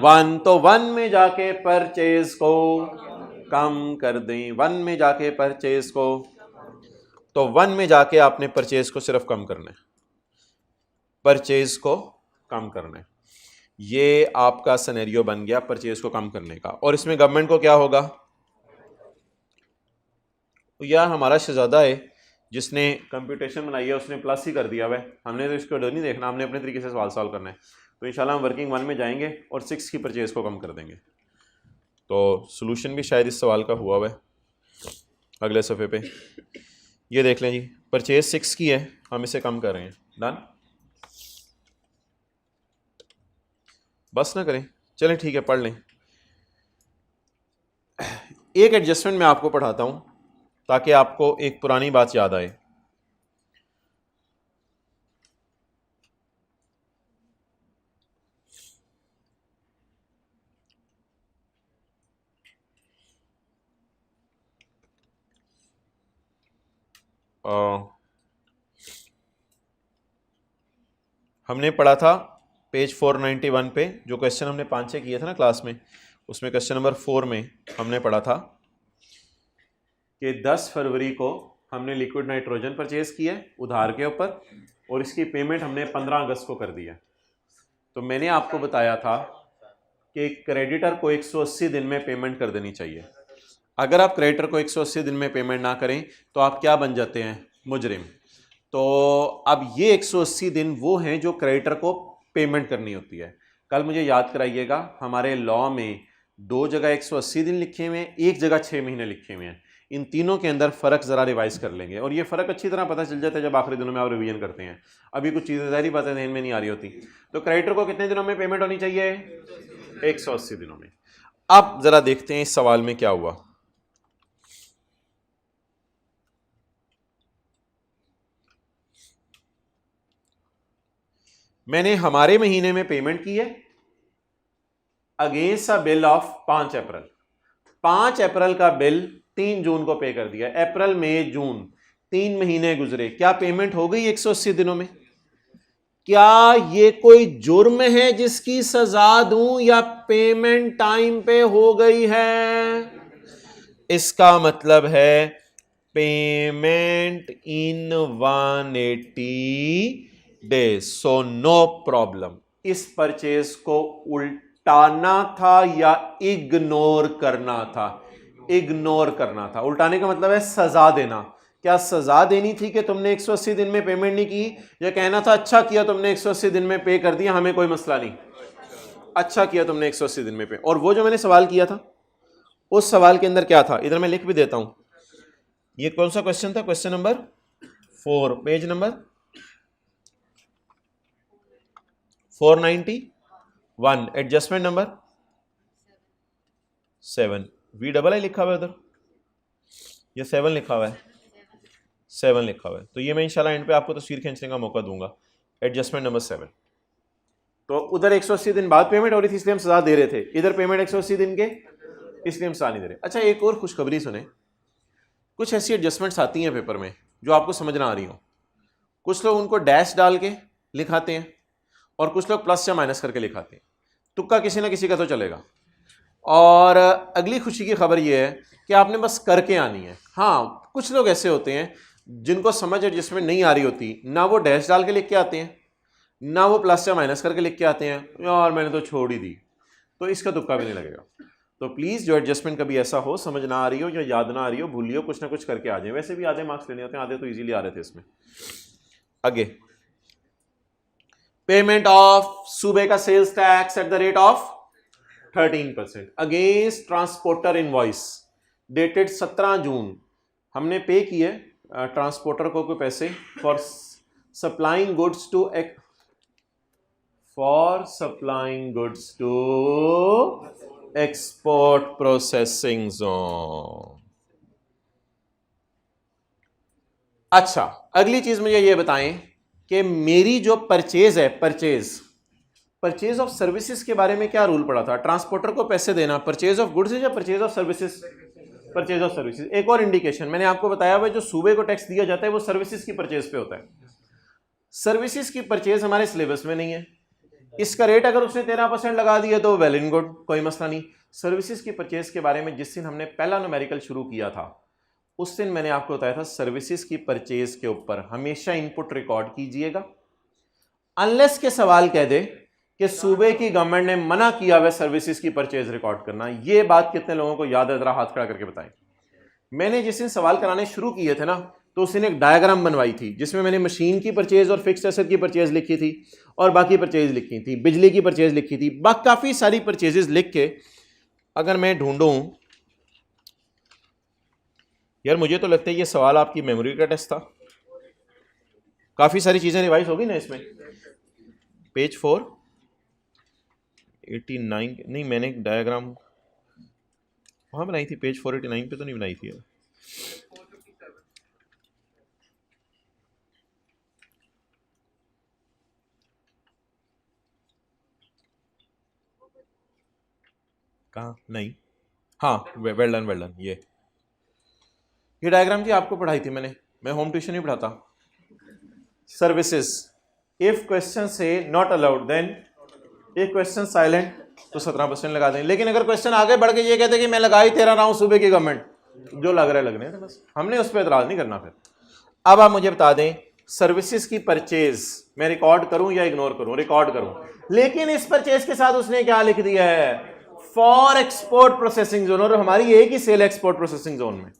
1, तो 1 में जाके परचेज को कम कर दें। 1 में जाके परचेज को, तो 1 में जाके आपने परचेज को सिर्फ कम करना है, परचेज को कम करना है। ये आपका सिनेरियो बन गया परचेज को कम करने का। और इसमें गवर्नमेंट को क्या होगा? या हमारा शहजादा है जिसने कंप्यूटेशन बनाई है, उसने प्लस ही कर दिया हुआ है, हमने तो इसको नहीं देखना, हमने अपने तरीके से सवाल सॉल्व करना है। तो इंशाल्लाह हम वर्किंग 1 में जाएंगे और 6 की परचेज को कम कर देंगे। तो सोल्यूशन भी शायद इस सवाल का हुआ हुआ है अगले सफ़े पे। ये देख लें जी, परचेज 6 की है, हम इसे कम कर रहे हैं। डन, बस ना करें, चलें ठीक है, पढ़ लें। एक एडजस्टमेंट मैं आपको पढ़ाता हूं ताकि आपको एक पुरानी बात याद आए। हमने पढ़ा था पेज 491 पे, जो क्वेश्चन हमने 5-6 किए थे ना क्लास में, उसमें क्वेश्चन नंबर 4 में हमने पढ़ा था कि 10 फरवरी को हमने लिक्विड नाइट्रोजन परचेज किया उधार के ऊपर, और इसकी पेमेंट हमने 15 अगस्त को कर दिया। तो मैंने आपको बताया था कि क्रेडिटर को 180 दिन में पेमेंट कर देनी चाहिए। अगर आप क्रेडिटर को 180 दिन में पेमेंट ना करें तो आप क्या बन जाते हैं? मुजरिम। तो अब ये 180 दिन वो हैं जो क्रेडिटर को पेमेंट करनी होती है। कल मुझे याद कराइएगा, हमारे लॉ में 2 जगह 180 दिन लिखे हुए हैं, 1 जगह 6 महीने लिखे हुए हैं। इन तीनों के अंदर फ़र्क ज़रा रिवाइज कर लेंगे, और ये फ़र्क अच्छी तरह पता चल जाता है जब आखिरी दिनों में आप रिवीजन करते हैं। अभी कुछ चीज़ें ज़ाहिर बातें ध्यान में नहीं आ रही होती। तो क्रेडिटर को कितने दिनों में पेमेंट होनी चाहिए? 180 दिनों में। अब ज़रा देखते हैं इस सवाल में क्या हुआ। मैंने हमारे महीने में पेमेंट की है अगेंस्ट अ बिल ऑफ 5 अप्रैल। 5 अप्रैल का बिल 3 जून को पे कर दिया। अप्रैल मई जून 3 महीने गुजरे, क्या पेमेंट हो गई 180 दिनों में? क्या ये कोई जुर्म है जिसकी सजा दूं, या पेमेंट टाइम पे हो गई है? इसका मतलब है payment in 180 days, so no problem. इस परचेज को उल्टाना था या इग्नोर करना था? इग्नोर करना था। उल्टाने का मतलब है सजा देना। क्या सजा देनी थी कि तुमने 180 दिन में पेमेंट नहीं की, या कहना था अच्छा किया तुमने 180 दिन में पे कर दिया, हमें कोई मसला नहीं, अच्छा किया तुमने 180 दिन में पे। और वो जो मैंने सवाल किया था, उस सवाल के अंदर क्या था, इधर मैं लिख भी देता हूं। ये कौन सा क्वेश्चन था? Question number 4, page number 491, adjustment number 7, V double I लिखा हुआ है उधर, ये 7 लिखा हुआ है, 7 लिखा हुआ है, तो ये मैं इंशाल्लाह एंड पे आपको तस्वीर खींचने का मौका दूंगा। Adjustment number 7। तो उधर 180 दिन बाद पेमेंट हो रही थी इसलिए हम सजा दे रहे थे, इधर पेमेंट 180 दिन के इसलिए हम सजा नहीं दे रहे। अच्छा, एक और खुशखबरी सुने, कुछ ऐसी एडजस्टमेंट्स आती हैं पेपर में जो आपको समझ ना आ रही हो। कुछ लोग उनको डैश डाल के लिखाते हैं और कुछ लोग प्लस या माइनस करके लिखाते हैं, तुक्का किसी ना किसी का तो चलेगा। और अगली खुशी की खबर यह है कि आपने बस करके आनी है। हाँ, कुछ लोग ऐसे होते हैं जिनको समझ एडजस्टमेंट नहीं आ रही होती, ना वो डैश डाल के लिख के आते हैं ना वो प्लस या माइनस करके लिख के आते हैं, यार मैंने तो छोड़ ही दी, तो इसका तुक्का भी नहीं लगेगा। तो प्लीज़ जो एडजस्टमेंट कभी ऐसा हो, समझ ना आ रही हो या याद ना आ रही हो, भूलियो, कुछ ना कुछ करके आ जाए। वैसे भी आधे मार्क्स लेने होते हैं, आधे तो इजीली आ रहे थे इसमें। आगे, पेमेंट ऑफ सूबे का sales tax at the rate of 13% against transporter invoice dated 17 June. हमने पे किए ट्रांसपोर्टर को कोई पैसे for supplying goods to export processing zone. अच्छा, अगली चीज मुझे ये बताएं कि मेरी जो परचेज है, परचेज ऑफ सर्विसेज के बारे में क्या रूल पड़ा था? ट्रांसपोर्टर को पैसे देना परचेज ऑफ गुड्स या purchase of services? Purchase of services. एक और इंडिकेशन मैंने आपको बताया हुआ, जो सूबे को टैक्स दिया जाता है वो सर्विसेज की परचेज पे होता है। सर्विसेज की परचेज हमारे सिलेबस में नहीं है, इसका रेट अगर उसने 13% लगा दिया तो वेल इन गुड, कोई मसला नहीं। सर्विसेज की परचेज के बारे में जिस दिन हमने पहला न्यूमेरिकल शुरू किया था, उस दिन मैंने आपको बताया था सर्विसेज की परचेज के ऊपर हमेशा इनपुट रिकॉर्ड कीजिएगा, अनलेस के सवाल कह दे कि सूबे की गवर्नमेंट ने मना किया हुआ सर्विसेज की परचेज रिकॉर्ड करना। यह बात कितने लोगों को याद है? जरा हाथ खड़ा करके बताएं। मैंने जिस दिन सवाल कराने शुरू किए थे ना, तो उस दिन एक डायग्राम बनवाई थी जिसमें मैंने मशीन की परचेज और फिक्स्ड एसेट की परचेज लिखी थी और बाकी परचेज लिखी थी, बिजली की परचेज लिखी थी, काफी सारी परचेजेस लिख के अगर मैं ढूंढूं, यार मुझे तो लगता है ये सवाल आपकी मेमोरी का टेस्ट था। काफी सारी चीजें रिवाइज होगी ना इसमें। पेज 489 नहीं, मैंने एक डायग्राम वहां बनाई थी, पेज 489 पे तो नहीं बनाई थी यार। कहाँ? नहीं, हाँ, वेल डन। ये डायग्राम थी, आपको पढ़ाई थी मैंने, मैं होम ट्यूशन ही पढ़ाता। सर्विसेज, इफ क्वेश्चन से नॉट अलाउड देन एक क्वेश्चन साइलेंट तो 17% लगा देंगे। लेकिन अगर क्वेश्चन आगे बढ़ के ये कहते कि मैं लगा ही 13 रहा हूं सूबे की गवर्नमेंट, जो लग रहा है लगने, तो बस हमने उस पर एतराज नहीं करना। फिर अब आप मुझे बता दें, सर्विसेज की परचेज मैं रिकॉर्ड करूं या इग्नोर करूं? रिकॉर्ड करूं, लेकिन इस परचेज के साथ उसने क्या लिख दिया है? फॉर एक्सपोर्ट प्रोसेसिंग जोन, और हमारी एक ही सेल एक्सपोर्ट प्रोसेसिंग जोन में।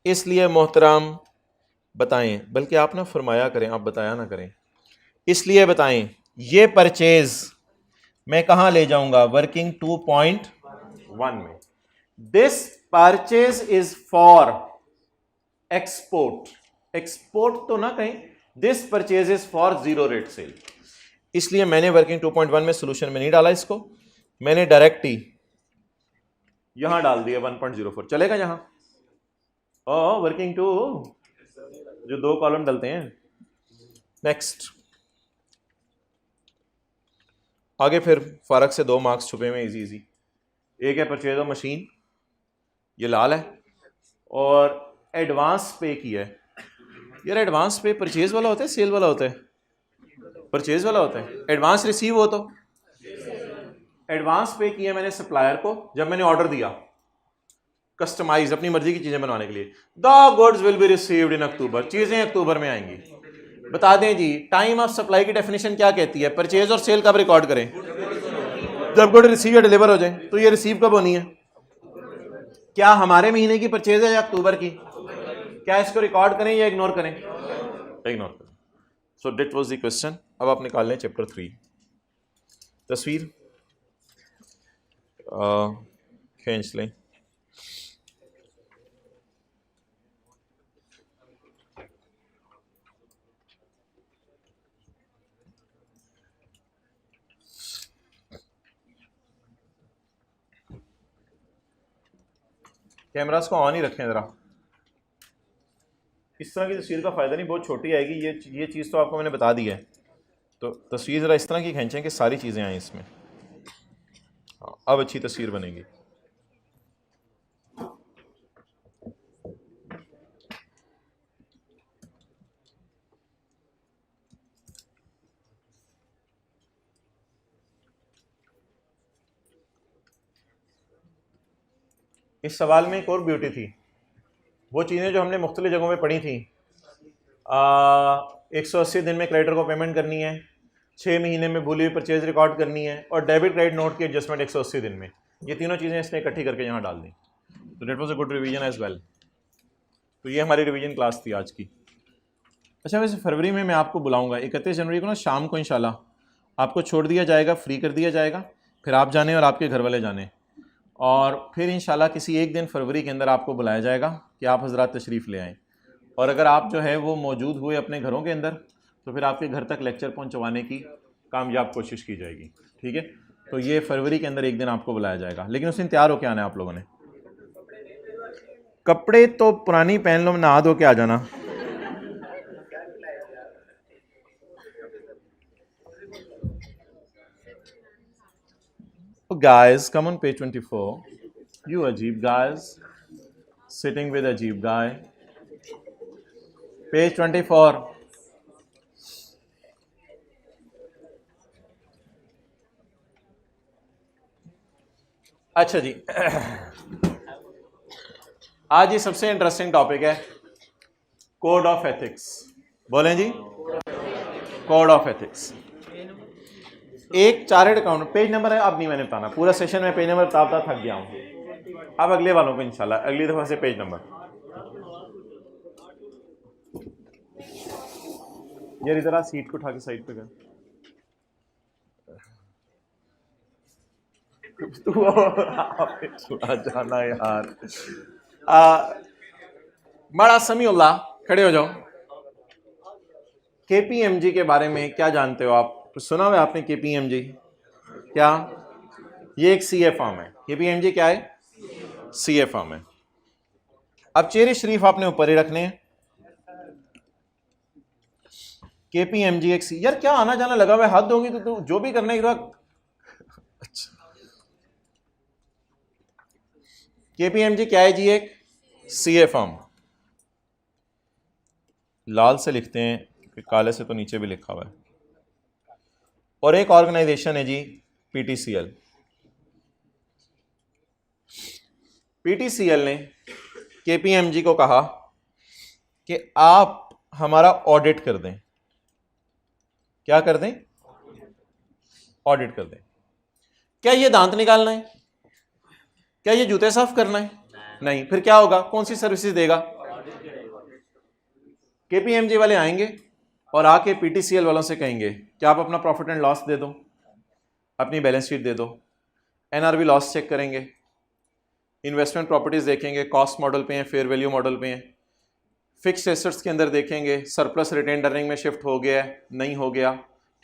इसलिए मोहतरम बताएं, बल्कि आप ना फरमाया करें, आप बताया ना करें, इसलिए बताएं ये परचेज मैं कहां ले जाऊंगा? वर्किंग 2.1 में। This purchase is for export तो ना कहें, this purchase is for zero rate sale. इसलिए मैंने वर्किंग 2.1 में सोल्यूशन में नहीं डाला इसको, मैंने डायरेक्ट ही यहां डाल दिया 1.04। चलेगा यहां? वर्किंग 2 जो 2 कॉलम डलते हैं। नेक्स्ट, आगे फिर फर्क से 2 मार्क्स छुपे हुए इजी। एक है परचेज ऑफ मशीन, ये लाल है, और एडवांस पे किया है। यार एडवांस पे परचेज वाला होता है सेल वाला होता है? परचेज वाला होता है। एडवांस रिसीव हो तो एडवांस पे किया मैंने सप्लायर को जब मैंने ऑर्डर दिया कस्टमाइज अपनी मर्जी की चीजें बनवाने के लिए। The goods will be received in October, चीजें अक्टूबर में आएंगी। बता दें जी, टाइम ऑफ सप्लाई की डेफिनेशन क्या कहती है? परचेज और सेल कब रिकॉर्ड करें? जब गुड रिसीव या डिलीवर हो जाए। तो ये रिसीव कब होनी है? क्या हमारे महीने की परचेज है या अक्टूबर की? क्या इसको रिकॉर्ड करें या इग्नोर करें? इग्नोर करें। So that was the question. अब आप निकाल लें चैप्टर 3। तस्वीर खींच लें। कैमरास को ऑन ही रखें ज़रा। इस तरह की तस्वीर का फ़ायदा नहीं, बहुत छोटी आएगी। ये चीज़ तो आपको मैंने बता दी है। तो तस्वीर ज़रा इस तरह की खींचें कि सारी चीज़ें आएँ इसमें। हाँ, अब अच्छी तस्वीर बनेगी। इस सवाल में एक और ब्यूटी थी, वो चीज़ें जो हमने मुख्तलिफ जगहों पे पढ़ी थी। 180 दिन में क्रेडिटर को पेमेंट करनी है, 6 महीने में भूली हुई परचेज रिकॉर्ड करनी है, और डेबिट क्रेडिट नोट की एडजस्टमेंट 180 दिन में। ये तीनों चीज़ें इसने इकट्ठी करके यहाँ डाल दी। तो that was a good revision as well. तो ये हमारी रिवीजन क्लास थी आज की। अच्छा, वैसे फरवरी में मैं आपको बुलाऊंगा 31 जनवरी को ना, शाम को इंशाल्लाह आपको छोड़ दिया जाएगा, फ्री कर दिया जाएगा, फिर आप जाने और आपके घर वाले जाने, और फिर इंशाल्लाह किसी एक दिन फरवरी के अंदर आपको बुलाया जाएगा कि आप हजरात तशरीफ़ ले आएँ। और अगर आप जो है वो मौजूद हुए अपने घरों के अंदर, तो फिर आपके घर तक लेक्चर पहुंचवाने की कामयाब कोशिश की जाएगी। ठीक है, तो ये फरवरी के अंदर एक दिन आपको बुलाया जाएगा, लेकिन उस दिन तैयार होकर आना है आप लोगों ने। कपड़े तो पुरानी पहन लो, नहा धो के आ जाना। Guys, come on page 24. You Ajib guys, sitting with Ajib guy. Page 24. अच्छा जी, आज ये सबसे इंटरेस्टिंग टॉपिक है कोड ऑफ एथिक्स। बोलें जी, कोड ऑफ एथिक्स। एक चार्टर्ड अकाउंट, पेज नंबर है अब नहीं मैंने बताना, पूरा सेशन में पेज नंबर बताता थक गया हूँ। अब अगले वालों को इंशाल्लाह अगली दफा से पेज नंबर। यार इधर आ, सीट को उठा के साइड पे कर। तू जाना यार। बड़ा समीउल्लाह, खड़े हो जाओ। केपीएमजी के बारे में क्या जानते हो आप? सुना हुआ आपने केपीएमजी? क्या ये एक सीए फर्म है? केपीएमजी क्या है? सीए फर्म है। अब चेहरे शरीफ आपने ऊपर ही रखने हैं। केपीएमजी एक सी, यार क्या आना जाना लगा हुआ है, हद होगी तो तू जो भी करने के बाद। अच्छा, केपीएमजी क्या है जी? एक सीए फर्म। लाल से लिखते हैं कि काले से तो नीचे भी लिखा हुआ है। और एक ऑर्गेनाइजेशन है जी पीटीसीएल। पीटीसीएल ने केपीएमजी को कहा कि आप हमारा ऑडिट कर दें। क्या कर दें? ऑडिट कर दें। क्या ये दांत निकालना है? क्या ये जूते साफ करना है? नहीं। फिर क्या होगा? कौन सी सर्विसेज देगा? केपीएमजी वाले आएंगे और आके पीटीसीएल वालों से कहेंगे कि आप अपना प्रॉफिट एंड लॉस दे दो, अपनी बैलेंस शीट दे दो, एनआरवी लॉस चेक करेंगे, इन्वेस्टमेंट प्रॉपर्टीज देखेंगे, कॉस्ट मॉडल पे हैं, फेयर वैल्यू मॉडल पे हैं, फिक्स्ड एसेट्स के अंदर देखेंगे सरप्लस रिटेन अर्निंग में शिफ्ट हो गया है नहीं हो गया।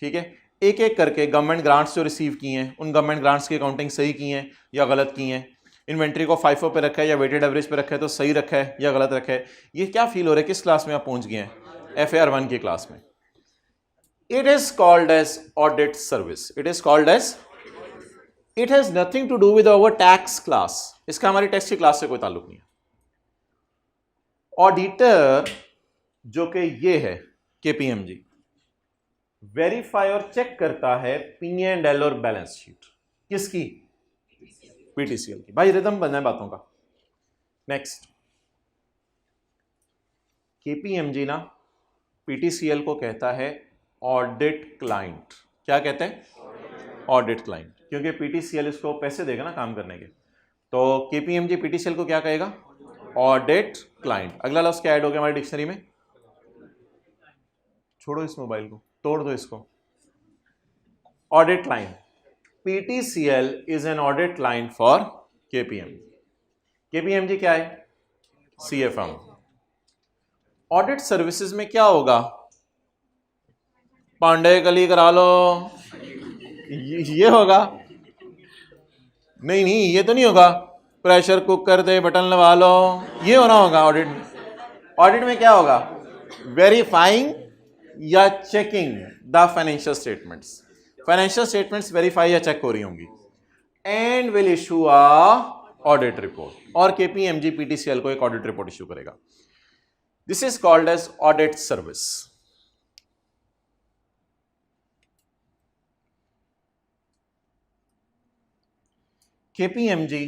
ठीक है, एक एक करके गवर्नमेंट ग्रांट्स जो रिसीव की हैं उन गवर्नमेंट ग्रांट्स की अकाउंटिंग सही की हैं या गलत की हैं, इन्वेंट्री को फाइफो पे रखा है या वेटेड एवरेज पे रखा है तो सही रखा है या गलत रखा है। ये क्या फील हो रहा है? किस क्लास में आप पहुंच गए हैं? FAR 1 की क्लास में। It is called as audit service. It is called as, it has nothing to do with our tax class. इसका हमारी टैक्स की क्लास से कोई ताल्लुक नहीं है। ऑडिटर जो कि ये है केपीएमजी, वेरीफाई और चेक करता है P&L और बैलेंस शीट। किसकी? पीटीसीएल की। भाई रिदम बनना है बातों का। नेक्स्ट, केपीएमजी ना पीटीसीएल को कहता है ऑडिट क्लाइंट। क्या कहते हैं? ऑडिट क्लाइंट, क्योंकि पीटीसीएल इसको पैसे देगा ना काम करने के, तो केपीएमजी पीटीसीएल को क्या कहेगा? Audit client. अगला लफ्ज क्या ऐड हो गया हमारी डिक्शनरी में? छोड़ो इस मोबाइल को, तोड़ दो इसको। Audit client. PTCL is an audit client for KPMG. KPMG क्या है? CA firm. ऑडिट सर्विसेज में क्या होगा? पांडे कली करा लो, ये होगा? नहीं, ये तो नहीं होगा। प्रेशर कुकर दे बटन लगा लो, ये होना होगा ऑडिट में। ऑडिट में क्या होगा? वेरीफाइंग या checking the financial statements. Financial statements verify या चेक हो रही होंगी and will issue a audit report, और केपीएमजी पीटीसीएल को एक ऑडिट रिपोर्ट इशू करेगा। This is called as audit service. KPMG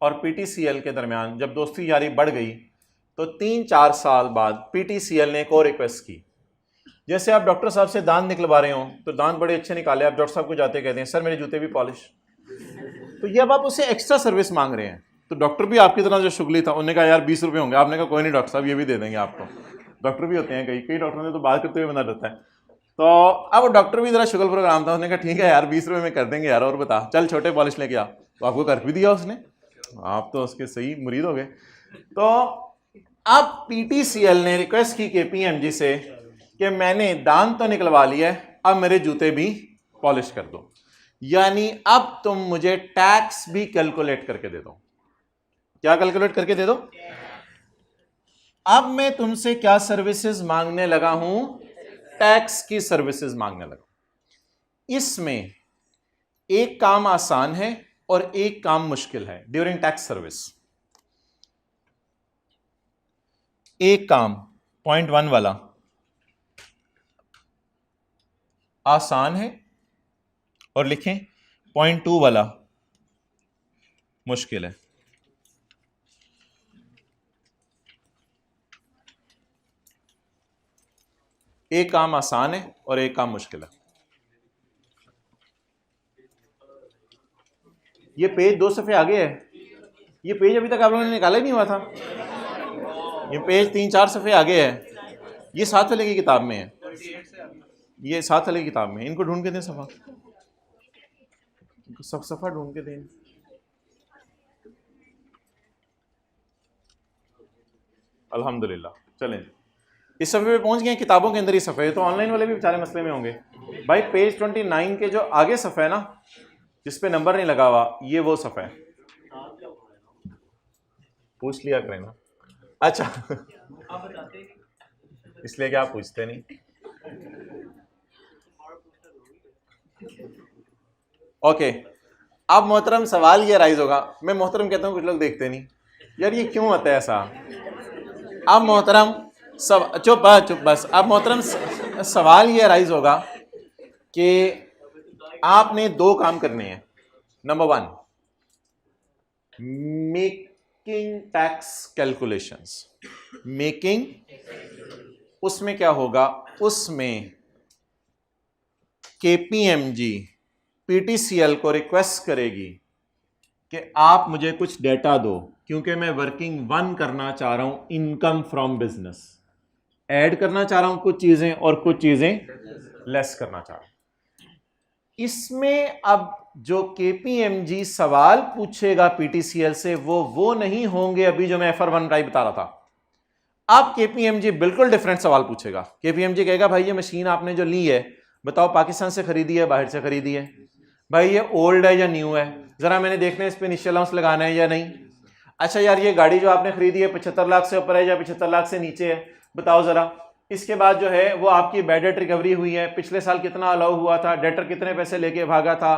और पीटीसीएल के दरमियान जब दोस्ती यारी बढ़ गई तो 3-4 साल बाद पीटीसीएल ने एक और रिक्वेस्ट की। जैसे आप डॉक्टर साहब से दांत निकलवा रहे हो तो दांत बड़े अच्छे निकाले, आप डॉक्टर साहब को जाते कहते हैं सर मेरे जूते भी पॉलिश, तो ये अब आप उससे एक्स्ट्रा सर्विस मांग रहे हैं। तो डॉक्टर भी आपकी तरह जो शुगली था, उन्होंने कहा यार 20 रुपये होंगे। आपने कहा कोई नहीं डॉक्टर साहब, ये भी दे देंगे आपको। डॉक्टर भी होते हैं, कई डॉक्टरों ने तो बात करते हुए बना रहता है। तो अब डॉक्टर भी जरा शुगर प्रोग्राम था, उसने कहा ठीक है यार 20 रुपये में कर देंगे यार, और बता चल छोटे पॉलिश लेके आ। तो आपको कर भी दिया उसने, आप तो उसके सही मुरीद हो गए। तो अब पीटीसीएल ने रिक्वेस्ट की केपीएमजी से कि मैंने दांत तो निकलवा लिया है, अब मेरे जूते भी पॉलिश कर दो, यानी अब तुम मुझे टैक्स भी कैलकुलेट करके दे दो। क्या कैलकुलेट करके दे दो? अब मैं तुमसे क्या सर्विसेज मांगने लगा हूं? टैक्स की सर्विसेज मांगने लगा। इसमें एक काम आसान है और एक काम मुश्किल है ड्यूरिंग टैक्स सर्विस। एक काम पॉइंट 1 वाला आसान है और लिखें पॉइंट 2 वाला मुश्किल है। एक काम आसान है और एक काम मुश्किल है। ये पेज 2 सफ़े आगे है, ये पेज अभी तक आप लोगों ने निकाला ही नहीं हुआ था। ये पेज 3-4 सफ़े आगे है, ये 7 वाले की किताब में है, ये 7 वाले की किताब में। इनको ढूंढ के दें सफ़ा, इनको सब सफ़ा ढूंढ के दें। अल्हम्दुलिल्लाह, चलें इस सफ़े पे पहुंच गए। किताबों के अंदर ही सफ़े, तो ऑनलाइन वाले भी बेचारे मसले में होंगे। भाई पेज 29 के जो आगे सफ़ा है ना, जिस पे नंबर नहीं लगा हुआ, ये वो सफ़ा है। पूछ लिया करें ना। अच्छा इसलिए क्या आप पूछते नहीं? ओके, अब मोहतरम सवाल ये राइज होगा, मैं मोहतरम कहता हूँ, कुछ लोग देखते नहीं यार ये क्यों होता है ऐसा। अब मोहतरम सब चुप बस। अब मोहतरम सवाल ये राइज होगा कि आपने 2 काम करने हैं। Number 1, making tax calculations. Making, उसमें क्या होगा? उसमें केपीएमजी पीटीसीएल को रिक्वेस्ट करेगी कि आप मुझे कुछ डेटा दो, क्योंकि मैं वर्किंग 1 करना चाह रहा हूं, इनकम फ्रॉम बिजनेस ऐड करना चाह रहा हूं कुछ चीजें, और कुछ चीजें लेस करना चाह रहा हूं। इसमें अब जो केपीएमजी सवाल पूछेगा पीटीसीएल से, वो नहीं होंगे अभी जो मैं FR1 टाइप बता रहा था। अब केपीएमजी बिल्कुल डिफरेंट सवाल पूछेगा। केपीएमजी कहेगा भाई ये मशीन आपने जो ली है, बताओ पाकिस्तान से खरीदी है, बाहर से खरीदी है? भाई ये ओल्ड है या न्यू है? जरा मैंने देखना है इस पे इनिशियल अलाउंस लगाना है या नहीं। अच्छा यार ये गाड़ी जो आपने खरीदी है 75 लाख से ऊपर है या 75 लाख से नीचे है, बताओ जरा। इसके बाद जो है वो आपकी बैड डेट रिकवरी हुई है, पिछले साल कितना अलाउ हुआ था, डेटर कितने पैसे लेके भागा था।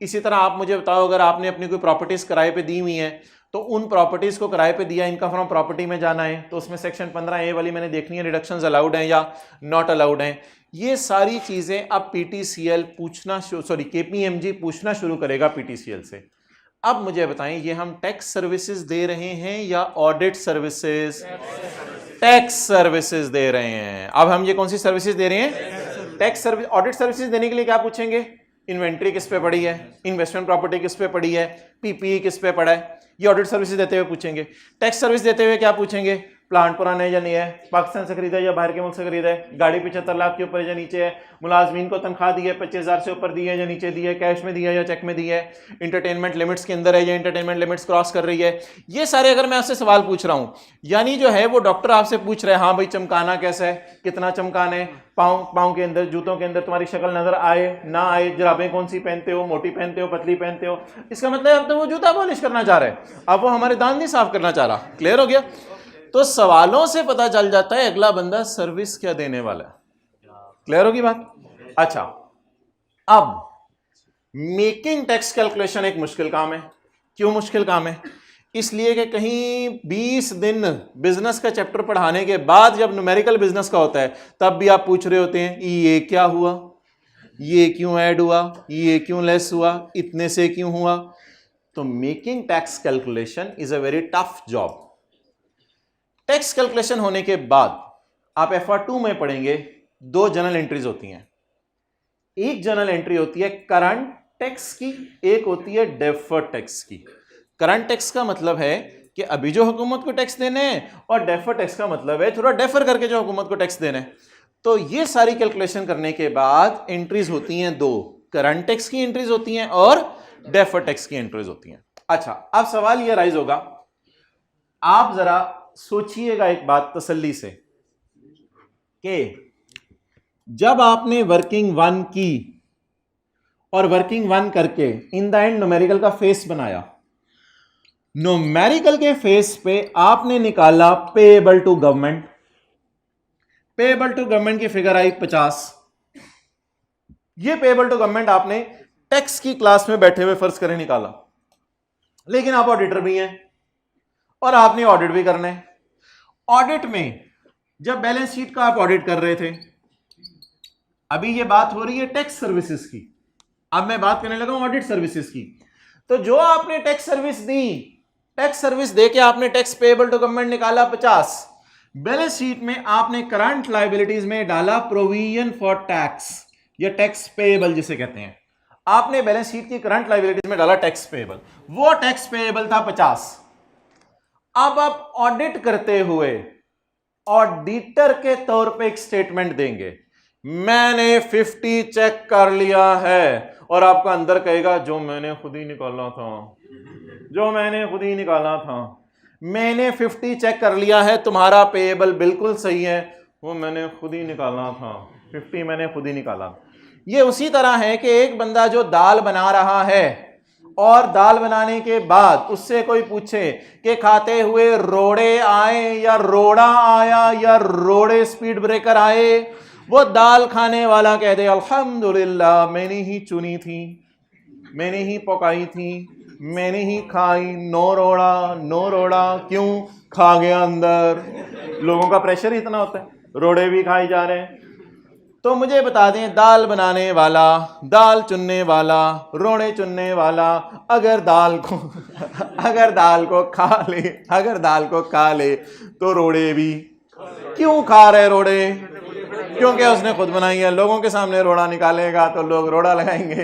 इसी तरह आप मुझे बताओ, अगर आपने अपनी कोई प्रॉपर्टीज किराए पे दी हुई है तो उन प्रॉपर्टीज को किराए पे दिया, इनकम फ्रॉम प्रॉपर्टी में जाना है, तो उसमें सेक्शन 15A वाली मैंने देखनी है, रिडक्शंस अलाउड हैं या नॉट अलाउड हैं। ये सारी चीजें अब पीटीसीएल केपीएमजी पूछना शुरू करेगा पीटीसीएल से। अब मुझे बताएं, ये हम टैक्स सर्विसेज दे रहे हैं या ऑडिट सर्विसेज? टैक्स सर्विसेज दे रहे हैं। अब हम ये कौन सी सर्विसेज दे रहे हैं? Tax service. ऑडिट सर्विसेज देने के लिए क्या पूछेंगे? इन्वेंट्री किस पे पड़ी है, इन्वेस्टमेंट प्रॉपर्टी किस पे पड़ी है, पीपीई किस पे पड़ा है, ये ऑडिट सर्विसेज देते हुए पूछेंगे। टैक्स सर्विस देते हुए क्या पूछेंगे? प्लांट पुराना है या नहीं है, पाकिस्तान से खरीदा है या बाहर के मुल्क से खरीदा है, गाड़ी 75 लाख के ऊपर है या नीचे है, मुलाजमीन को तनख्वाह दी है 25,000 से ऊपर दी है या नीचे दी है, कैश में दी है या चेक में दी है, इंटरटेनमेंट लिमिट्स के अंदर है या इंटरटेनमेंट लिमिट्स क्रॉस कर रही है। ये सारे अगर मैं आपसे सवाल पूछ रहा हूं, यानी जो है वो डॉक्टर आपसे पूछ रहे हैं हाँ भाई चमकाना कैसा है, कितना चमकाना है, पाँव के अंदर, जूतों के अंदर तुम्हारी शक्ल नजर आए ना आए, जराबें कौन सी पहनते हो, मोटी पहनते हो, पतली पहनते हो। इसका मतलब अब तो वो जूता पॉलिश करना चाह रहे हैं, अब वो हमारे दांत नहीं साफ करना चाह रहा। क्लियर हो गया? तो सवालों से पता चल जाता है अगला बंदा सर्विस क्या देने वाला है। क्लियर होगी बात? अच्छा, अब मेकिंग टैक्स कैलकुलेशन एक मुश्किल काम है। क्यों मुश्किल काम है? इसलिए कि कहीं 20 दिन बिजनेस का चैप्टर पढ़ाने के बाद जब न्यूमेरिकल बिजनेस का होता है तब भी आप पूछ रहे होते हैं ये क्या हुआ, ये क्यों ऐड हुआ, ये क्यों लेस हुआ, इतने से क्यों हुआ। तो making tax calculation is a very tough job. Tax calculation होने के बाद आप FR2 में पढ़ेंगे 2 जनरल एंट्रीज होती हैं। एक जनरल एंट्री होती है करंट टैक्स की, एक होती है डेफर्ड टैक्स की। करंट टैक्स का मतलब है कि अभी जो हुकूमत को टैक्स देने हैं, और डेफर्ड टैक्स का मतलब है थोड़ा डेफर करके जो हुकूमत को टैक्स देने हैं। तो ये सारी कैलकुलेशन करने के बाद एंट्रीज होती हैं 2, करंट टैक्स की एंट्रीज होती हैं और डेफर्ड टैक्स की एंट्रीज होती हैं। अच्छा, अब सवाल ये राइज होगा, आप जरा सोचिएगा एक बात तसल्ली से कि जब आपने वर्किंग 1 की और वर्किंग 1 करके इन द एंड न्यूमेरिकल का फेस बनाया, न्यूमेरिकल के फेस पे आपने निकाला payable to government, payable to government की फिगर आई 50। ये पेएबल टू गवर्नमेंट आपने टैक्स की क्लास में बैठे हुए फर्ज करें निकाला, लेकिन आप ऑडिटर भी हैं और आपने ऑडिट भी करना है। ऑडिट में जब बैलेंस शीट का आप ऑडिट कर रहे थे, अभी ये बात हो रही है टैक्स सर्विसेज की, अब मैं बात करने लगा हूं ऑडिट सर्विसेज की। तो जो आपने टैक्स सर्विस दी, टैक्स सर्विस देके आपने टैक्स पेएबल टू गवर्नमेंट निकाला 50, बैलेंस शीट में आपने करंट लायबिलिटीज में डाला प्रोविजन फॉर टैक्स या टैक्स पेएबल जिसे कहते हैं। आपने बैलेंस शीट की करंट लायबिलिटीज में डाला टैक्स पेएबल, वो टैक्स पेएबल था 50। अब आप ऑडिट करते हुए ऑडिटर के तौर पे एक स्टेटमेंट देंगे, मैंने 50 चेक कर लिया है, और आपका अंदर कहेगा जो मैंने खुद ही निकाला था, जो मैंने खुद ही निकाला था, मैंने 50 चेक कर लिया है, तुम्हारा पेएबल बिल्कुल सही है, वो मैंने खुद ही निकाला था, 50 मैंने खुद ही निकाला। ये उसी तरह है कि एक बंदा जो दाल बना रहा है और दाल बनाने के बाद उससे कोई पूछे कि खाते हुए रोड़े आए या रोड़ा आया या रोड़े स्पीड ब्रेकर आए, वो दाल खाने वाला कह दे अल्हम्दुलिल्लाह मैंने ही चुनी थी, मैंने ही पकाई थी, मैंने ही खाई, नो रोड़ा। क्यों? खा गया अंदर। लोगों का प्रेशर इतना होता है, रोड़े भी खाए जा रहे हैं। तो मुझे बता दें, दाल बनाने वाला, दाल चुनने वाला, रोड़े चुनने वाला अगर दाल को खा ले तो रोड़े भी क्यों खा रहे? रोड़े क्योंकि उसने खुद बनाई है। लोगों के सामने रोड़ा निकालेगा तो लोग रोड़ा लगाएंगे।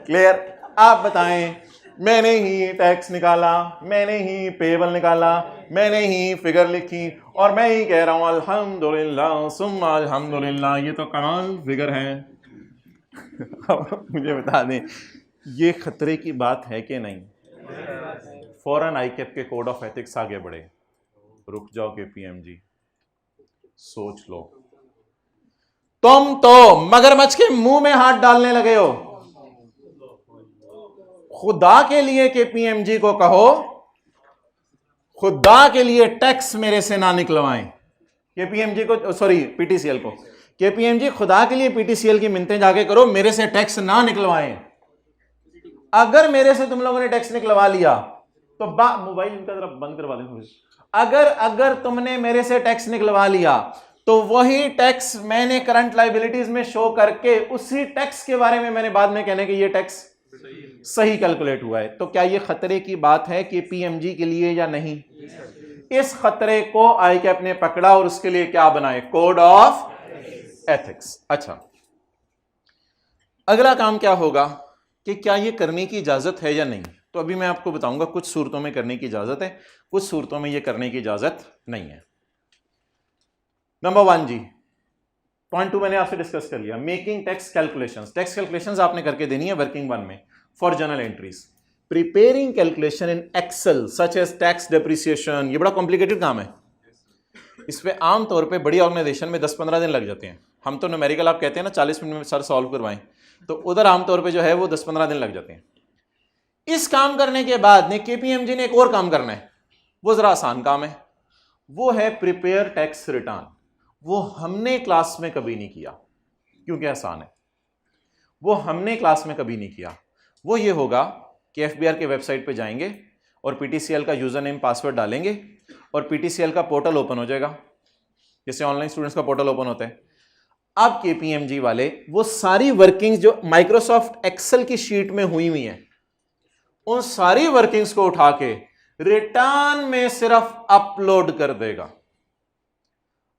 क्लियर? आप बताएं, मैंने ही टैक्स निकाला, मैंने ही पेएबल निकाला, मैंने ही फिगर लिखी, और मैं ही कह रहा हूं अल्हम्दुलिल्लाह सुम्मा अल्हम्दुलिल्लाह, ये तो कमाल फिगर है। मुझे बता दें, ये खतरे की बात है कि नहीं? फौरन आईकेप के कोड ऑफ एथिक्स आगे बढ़े। रुक जाओ KPM जी, सोच लो। तुम तो मगरमच्छ के मुंह में हाथ डालने लगे हो। खुदा के लिए KPM जी को कहो, खुदा के लिए टैक्स मेरे से ना निकलवाएं। KPM जी को, सॉरी PTCL को, KPM जी खुदा के लिए PTCL की मिन्नतें जाके करो, मेरे से टैक्स ना निकलवाएं। अगर मेरे से तुम लोगों ने टैक्स निकलवा लिया तो मोबाइल इनका जरा बंद करवा दें। अगर तुमने मेरे से टैक्स निकलवा लिया तो वही टैक्स मैंने करंट लायबिलिटीज में शो करके उसी टैक्स के बारे में मैंने बाद में कहने कि ये टैक्स सही कैलकुलेट हुआ है। तो क्या ये खतरे की बात है KPM जी के लिए या नहीं? इस खतरे को आईकेप ने पकड़ा और उसके लिए क्या बनाए? Code of ethics. अच्छा, अगला काम क्या होगा कि क्या ये करने की इजाजत है या नहीं? तो अभी मैं आपको बताऊंगा, कुछ सूरतों में करने की इजाजत है, कुछ सूरतों में ये करने की इजाजत नहीं है। नंबर 1 जी, पॉइंट 2 मैंने आपसे डिस्कस कर लिया, making tax calculations. Tax calculations आपने करके देनी है वर्किंग 1 में for journal entries. Preparing calculation in Excel such as tax depreciation, ये बड़ा कॉम्प्लिकेटेड काम है। इस पे आमतौर पे बड़ी ऑर्गेनाइजेशन में 10-15 दिन लग जाते हैं। हम तो न्यूमेरिकल आप कहते हैं ना 40 मिनट में सर सॉल्व करवाएं, तो उधर आमतौर पे जो है वो 10-15 दिन लग जाते हैं। इस काम करने के बाद ने केपीएमजी ने एक और काम करना है, वो जरा आसान काम है, वो है प्रिपेयर टैक्स रिटर्न। वो हमने क्लास में कभी नहीं किया क्योंकि आसान है, वो हमने क्लास में कभी नहीं किया। वो ये होगा कि एफबीआर के वेबसाइट पे जाएंगे और पीटीसीएल का यूजर नेम पासवर्ड डालेंगे और पीटीसीएल का पोर्टल ओपन हो जाएगा, जैसे ऑनलाइन स्टूडेंट्स का पोर्टल ओपन होता है। अब केपीएमजी वाले वो सारी वर्किंग्स जो माइक्रोसॉफ्ट एक्सेल की शीट में हुई हुई हैं, उन सारी वर्किंग्स को उठा के रिटर्न में सिर्फ अपलोड कर देगा।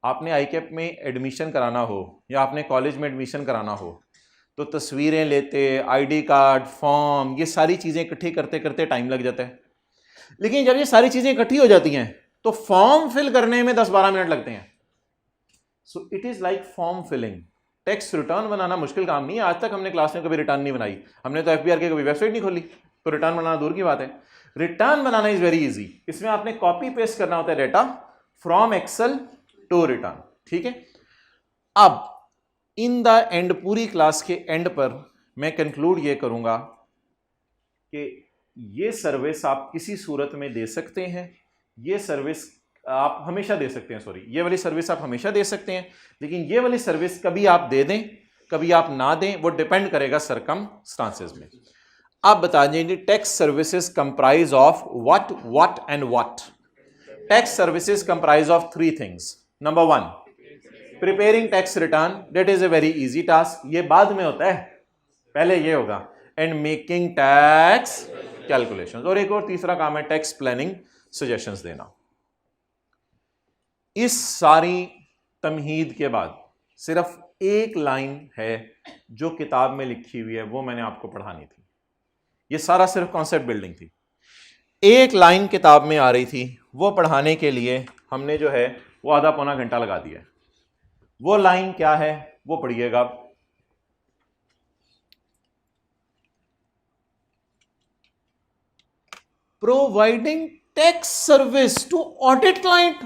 आपने आईकेप में एडमिशन कराना हो या आपने कॉलेज में एडमिशन कराना हो तो तस्वीरें लेते, आईडी कार्ड, फॉर्म, ये सारी चीजें इकट्ठी करते करते टाइम लग जाता है। लेकिन जब ये सारी चीजें इकट्ठी हो जाती हैं तो फॉर्म फिल करने में 10-12 मिनट लगते हैं। So it is like form filling. Tax return बनाना मुश्किल काम नहीं है। आज तक हमने क्लास में कभी रिटर्न नहीं बनाई, हमने तो एफबीआर की कभी वेबसाइट नहीं खोली, तो रिटर्न बनाना दूर की बात है। रिटर्न बनाना इज वेरी इजी। इसमें आपने कॉपी पेस्ट करना होता है data from Excel to return, ठीक है। अब इन द एंड, पूरी क्लास के एंड पर मैं कंक्लूड ये करूंगा कि ये सर्विस आप किसी सूरत में दे सकते हैं, ये सर्विस आप हमेशा दे सकते हैं, सॉरी, ये वाली सर्विस आप हमेशा दे सकते हैं, लेकिन ये वाली सर्विस कभी आप दे दें कभी आप ना दें, वो डिपेंड करेगा सरकमस्टांसेस में। आप बता दीजिए tax services comprise of what, what and what. Tax services comprise of 3 things. Number 1, preparing tax return, that is a very easy task, ये बाद में होता है, पहले ये होगा। एंड मेकिंग टैक्स कैलकुलेशंस, और एक और तीसरा काम है टैक्स प्लानिंग सजेशंस देना। इस सारी तमहीद के बाद सिर्फ एक लाइन है जो किताब में लिखी हुई है, वो मैंने आपको पढ़ानी थी। ये सारा सिर्फ कॉन्सेप्ट बिल्डिंग थी। एक लाइन किताब में आ रही थी, वो पढ़ाने के लिए हमने जो है वो आधा पौना घंटा लगा दिया है। वो लाइन क्या है वो पढ़िएगा। Providing tax service to audit client.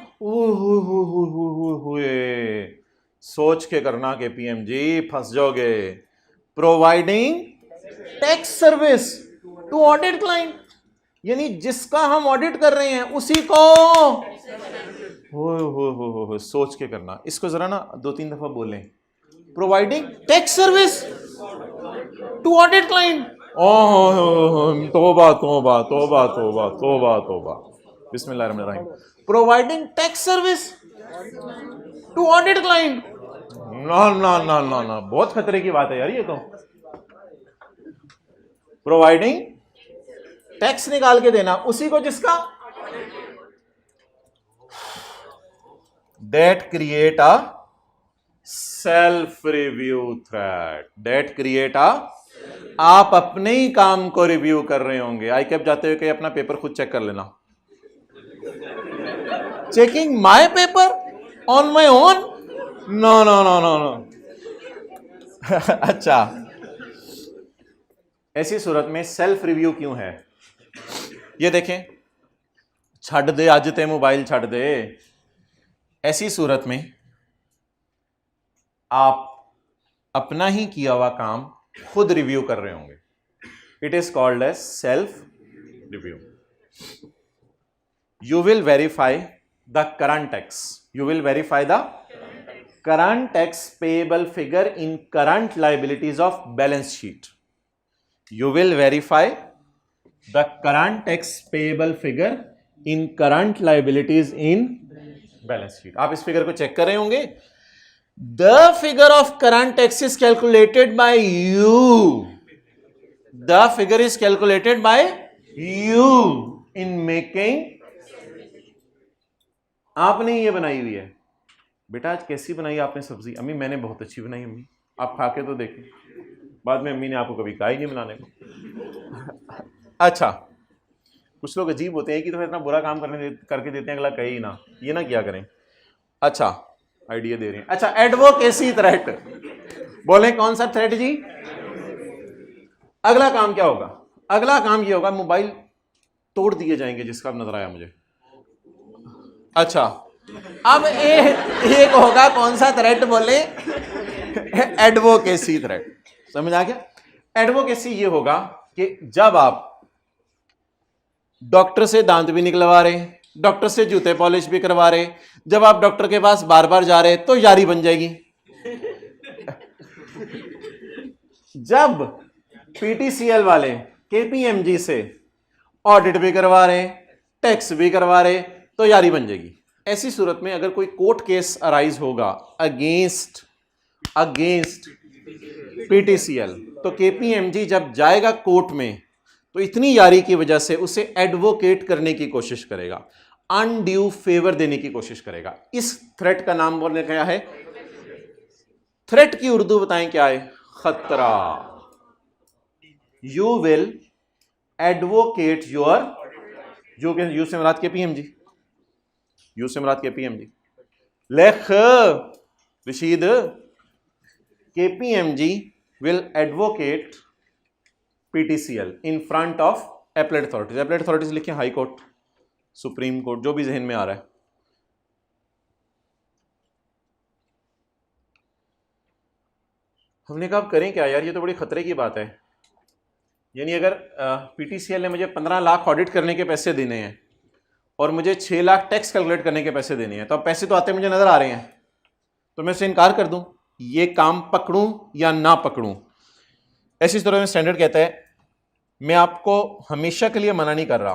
सोच के करना के पीएमजी, फंस जाओगे। Providing tax service to audit client, यानी जिसका हम ऑडिट कर रहे हैं उसी को हो सोच के करना। इसको जरा ना 2-3 दफा बोलें। Providing tax service to audit client. तौबा तौबा तौबा तौबा तौबा तौबा, बिस्मिल्लाहिर्रहमानिर्रहीम। Providing tax service to audit client, ना ना ना ना ना, बहुत खतरे की बात है यार ये तो। प्रोवाइडिंग टैक्स निकाल के देना उसी को जिसका, that create a self review thread, that create a, आप अपने ही काम को रिव्यू कर रहे होंगे। आईकेप जाते हुए कहीं अपना पेपर खुद चेक कर लेना। Checking my paper on my own, no no no no no. अच्छा, ऐसी सूरत में सेल्फ रिव्यू क्यों है ये देखें। छड़ दे अज ते मोबाइल छड़ दे, ऐसी सूरत में आप अपना ही किया हुआ काम खुद रिव्यू कर रहे होंगे। It is called as self review. You will verify the current tax, you will verify the current tax payable figure in current liabilities of balance sheet. You will verify the current tax payable figure in current liabilities in balance sheet. आप इस फिगर को चेक कर रहे होंगे। The figure of current tax is calculated by you. The figure is calculated by you in making. आपने ये बनाई हुई है। बेटा आज कैसी बनाई आपने सब्जी? अम्मी मैंने बहुत अच्छी बनाई अम्मी, आप खा के तो देखें। बाद में अम्मी ने आपको कभी कहा ही नहीं बनाने को। अच्छा, कुछ लोग अजीब होते हैं कि तो इतना बुरा काम करके देते हैं, अगला कहे ही ना, ये ना किया करें। अच्छा, आइडिया दे रहे हैं। अच्छा, एडवोकेसी थ्रेट, बोले कौन सा थ्रेट जी? अगला काम क्या होगा? अगला काम ये होगा, मोबाइल तोड़ दिए जाएंगे जिसका अब नजर आया मुझे। अच्छा, अब एक होगा कौन सा थ्रेट बोले? Advocacy threat. समझ आ गया? एडवोकेसी ये होगा कि जब आप डॉक्टर से दांत भी निकलवा रहे, डॉक्टर से जूते पॉलिश भी करवा रहे, जब आप डॉक्टर के पास बार बार जा रहे तो यारी बन जाएगी। जब पीटीसीएल वाले केपीएमजी से ऑडिट भी करवा रहे, टैक्स भी करवा रहे तो यारी बन जाएगी। ऐसी सूरत में अगर कोई कोर्ट केस अराइज होगा अगेंस्ट पीटीसीएल, तो केपीएमजी जब जाएगा कोर्ट में तो इतनी यारी की वजह से उसे एडवोकेट करने की कोशिश करेगा, अनड्यू फेवर देने की कोशिश करेगा। इस थ्रेट का नाम बोलने क्या है? थ्रेट की उर्दू बताएं क्या है? खतरा। You will advocate your, you से मुराद केपीएमजी, यू से मुराद केपीएमजी। लेख रशीद, KPMG will advocate PTCL in front of appellate authorities. Appellate authorities लिखे हाई कोर्ट, सुप्रीम कोर्ट, जो भी जहन में आ रहा है। हमने कहा अब करें क्या यार, ये तो बड़ी खतरे की बात है। यानी अगर पीटीसीएल ने मुझे 15 लाख ऑडिट करने के पैसे देने हैं और मुझे 6 लाख टैक्स कैलकुलेट करने के पैसे देने हैं, तो अब पैसे तो आते मुझे नजर आ रहे हैं, तो मैं उससे इनकार कर दूं, ये काम पकड़ूं या ना पकड़ूं? ऐसी तरह में स्टैंडर्ड कहता है, मैं आपको हमेशा के लिए मना नहीं कर रहा,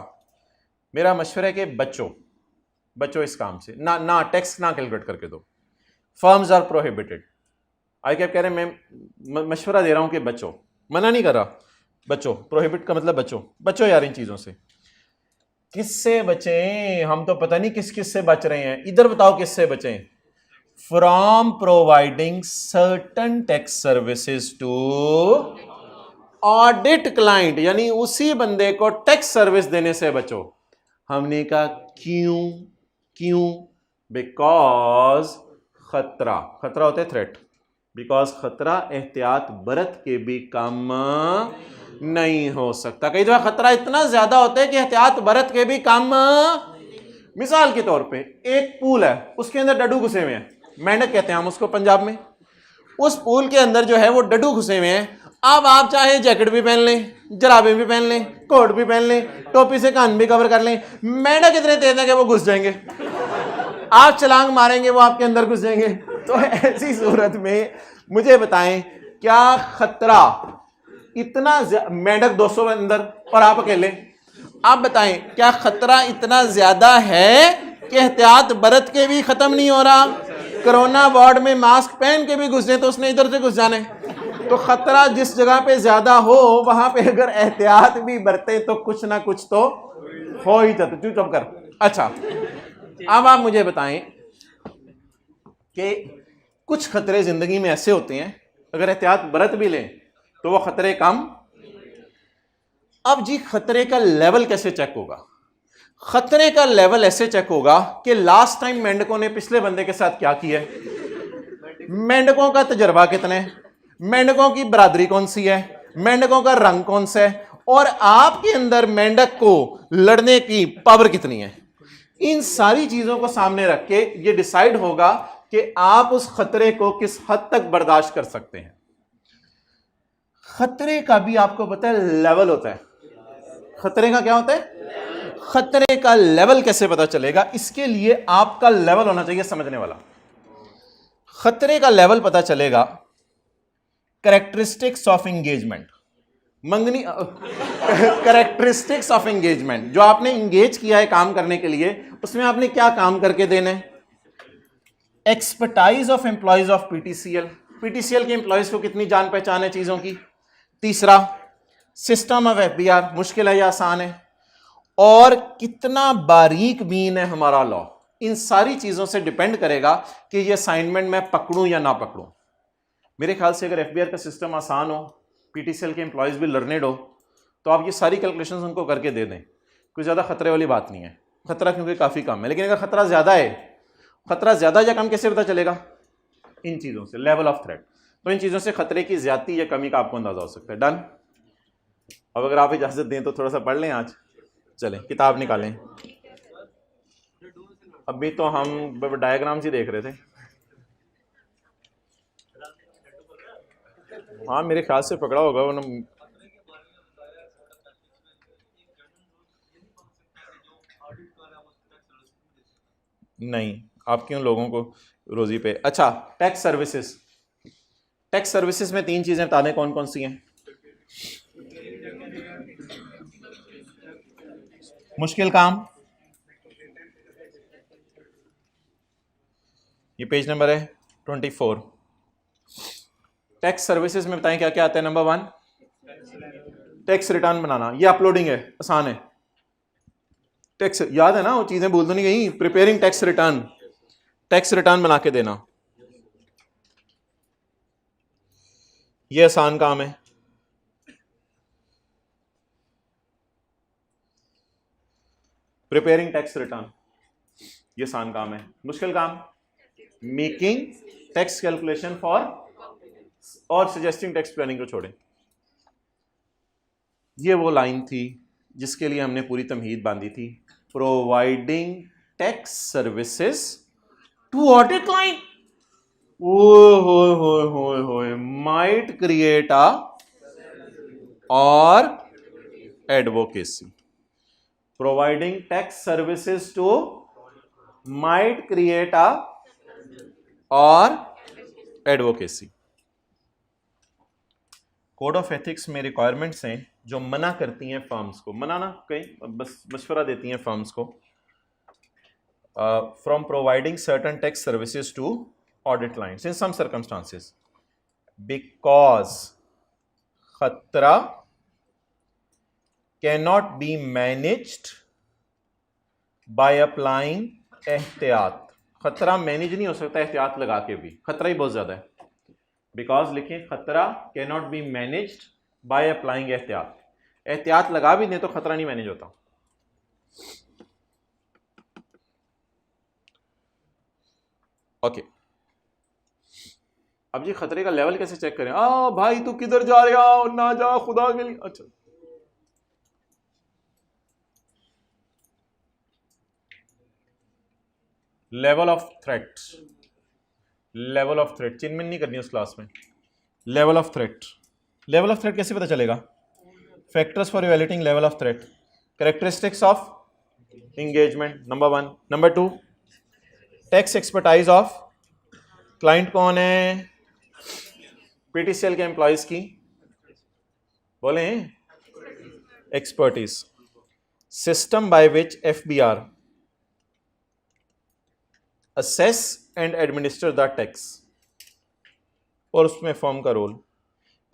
मेरा मशवरा है कि बच्चों इस काम से, ना टैक्स ना कैलकुलेट करके दो। Firms are prohibited. आई क्या कह रहे हैं, मैं मशवरा दे रहा हूं कि बच्चों, मना नहीं कर रहा, बच्चों, प्रोहिबिट का मतलब बच्चों यार इन चीजों से। किससे बचें? हम तो पता नहीं किस से बच रहे हैं। इधर बताओ किससे बचें? From providing certain tax services to audit client, यानी उसी बंदे को टैक्स सर्विस देने से बचो। हमने कहा क्यों? बिकॉज खतरा होता है थ्रेट, बिकॉज खतरा एहतियात बरत के भी कम नहीं हो सकता। कई दफा खतरा इतना ज्यादा होता है कि एहतियात बरत के भी कम। मिसाल के तौर पे एक पूल है, उसके अंदर डड्डू घुसे हुए हैं, मेंढक कहते हैं हम उसको पंजाब में। उस पूल के अंदर जो है वो डड्डू घुसे हुए हैं। अब आप चाहे जैकेट भी पहन लें, जराबे भी पहन लें, कोट भी पहन लें, टोपी से कान भी कवर कर लें, मेंढक इतने तेज है कि वो घुस जाएंगे। आप छलांग मारेंगे वो आपके अंदर घुस जाएंगे। तो ऐसी सूरत में मुझे बताएं, क्या खतरा इतना, मेंढक 200 अंदर और आप अकेले, आप बताएं क्या खतरा इतना ज्यादा है कि एहतियात बरत के भी खत्म नहीं हो रहा? कोरोना वार्ड में मास्क पहन के भी घुस जाए तो उसने इधर से घुस जाने। तो खतरा जिस जगह पे ज्यादा हो वहां पे अगर एहतियात भी बरते तो कुछ ना कुछ तो हो ही जाता। तू चुप कर। अच्छा, अब आप मुझे बताएं कि कुछ खतरे जिंदगी में ऐसे होते हैं अगर एहतियात बरत भी लें तो वो खतरे कम। अब जी खतरे का लेवल कैसे चेक होगा? खतरे का लेवल ऐसे चेक होगा कि लास्ट टाइम मेंढकों ने पिछले बंदे के साथ क्या किया है, मेंढकों का तजर्बा कितना है, मेंढकों की बरादरी कौन सी है, मेंढकों का रंग कौन सा है, और आपके अंदर मेंढक को लड़ने की पावर कितनी है। इन सारी चीजों को सामने रख के ये डिसाइड होगा कि आप उस खतरे को किस हद तक बर्दाश्त कर सकते हैं। खतरे का भी आपको पता है लेवल होता है। खतरे का क्या होता है? खतरे का लेवल कैसे पता चलेगा? इसके लिए आपका लेवल होना चाहिए समझने वाला। खतरे का लेवल पता चलेगा कैरेक्टरिस्टिक्स ऑफ एंगेजमेंट, मंगनी कैरेक्टरिस्टिक्स ऑफ एंगेजमेंट, जो आपने इंगेज किया है काम करने के लिए, उसमें आपने क्या काम करके देना है। Expertise of employees of PTCL, PTCL के एम्प्लॉयज को कितनी जान पहचान है चीजों की। तीसरा, सिस्टम ऑफ एफबीआर, मुश्किल है या आसान है, और कितना बारीक बीन है हमारा लॉ। इन सारी चीजों से डिपेंड करेगा कि ये असाइनमेंट मैं पकड़ूं या ना पकड़ूं। मेरे ख्याल से अगर एफबीआर का सिस्टम आसान हो, पीटीसीएल के एम्प्लॉयज भी लर्नेड हो, तो आप ये सारी कैलकुलेशंस उनको करके दे दें, कोई ज़्यादा खतरे वाली बात नहीं है। खतरा क्योंकि काफ़ी कम है। लेकिन अगर खतरा ज़्यादा है खतरा ज्यादा या कम कैसे पता चलेगा? इन चीजों से, लेवल ऑफ थ्रेट। तो इन चीजों से खतरे की ज्यादती या कमी का आपको अंदाजा हो सकता है। डन। अब अगर आप इजाजत दें तो थोड़ा सा पढ़ लें आज। चलें किताब निकालें। अभी तो हम डायग्राम्स ही देख रहे थे। हाँ मेरे ख्याल से पकड़ा होगा वरना नहीं, आप क्यों लोगों को रोजी पे। अच्छा, टैक्स सर्विसेज। टैक्स सर्विसेज में 3 चीजें बता दें कौन कौन सी हैं। मुश्किल काम, ये पेज नंबर है 24। टैक्स सर्विसेज में बताएं क्या क्या आता है। नंबर 1 टैक्स रिटर्न बनाना, ये अपलोडिंग है, आसान है। टैक्स याद है ना, वो चीजें भूल तो नहीं गई। Preparing tax return, tax return बना के देना, ये आसान काम है। प्रिपेयरिंग टैक्स रिटर्न ये आसान काम है। मुश्किल काम मेकिंग टैक्स कैलकुलेशन फॉर और सजेस्टिंग टैक्स प्लानिंग को छोड़ें। ये वो लाइन थी जिसके लिए हमने पूरी तमहीद बांधी थी। Providing tax services to audit client might create a और advocacy. Providing tax services to might create a और एडवोकेसी। कोड ऑफ एथिक्स में रिक्वायरमेंट्स हैं जो मना करती हैं फर्म्स को, मना ना कहीं बस मशवरा देती हैं फर्म्स को, from providing certain tax services to audit clients in some circumstances because खतरा cannot be managed by applying एहतियात। खतरा मैनेज नहीं हो सकता एहतियात लगा के भी, खतरा ही बहुत ज्यादा है। बिकॉज लिखें, खतरा can not be managed by applying एहतियात। एहतियात लगा भी दें तो खतरा नहीं मैनेज होता। ओके, अब जी खतरे का लेवल कैसे चेक करें? भाई तू किधर जा रहा हो, ना जा खुदा के लिए। अच्छा, level of threat, level of threat चिन्हमिन नहीं करनी उस क्लास में। Level of threat, level of threat कैसे पता चलेगा? Factors for evaluating level of threat, characteristics of engagement number 1, number 2 tax expertise of client कौन है? पीटीसीएल के एम्प्लॉयज की बोले expertise. System by which FBR assess and administer the tax, और उसमें फर्म का role.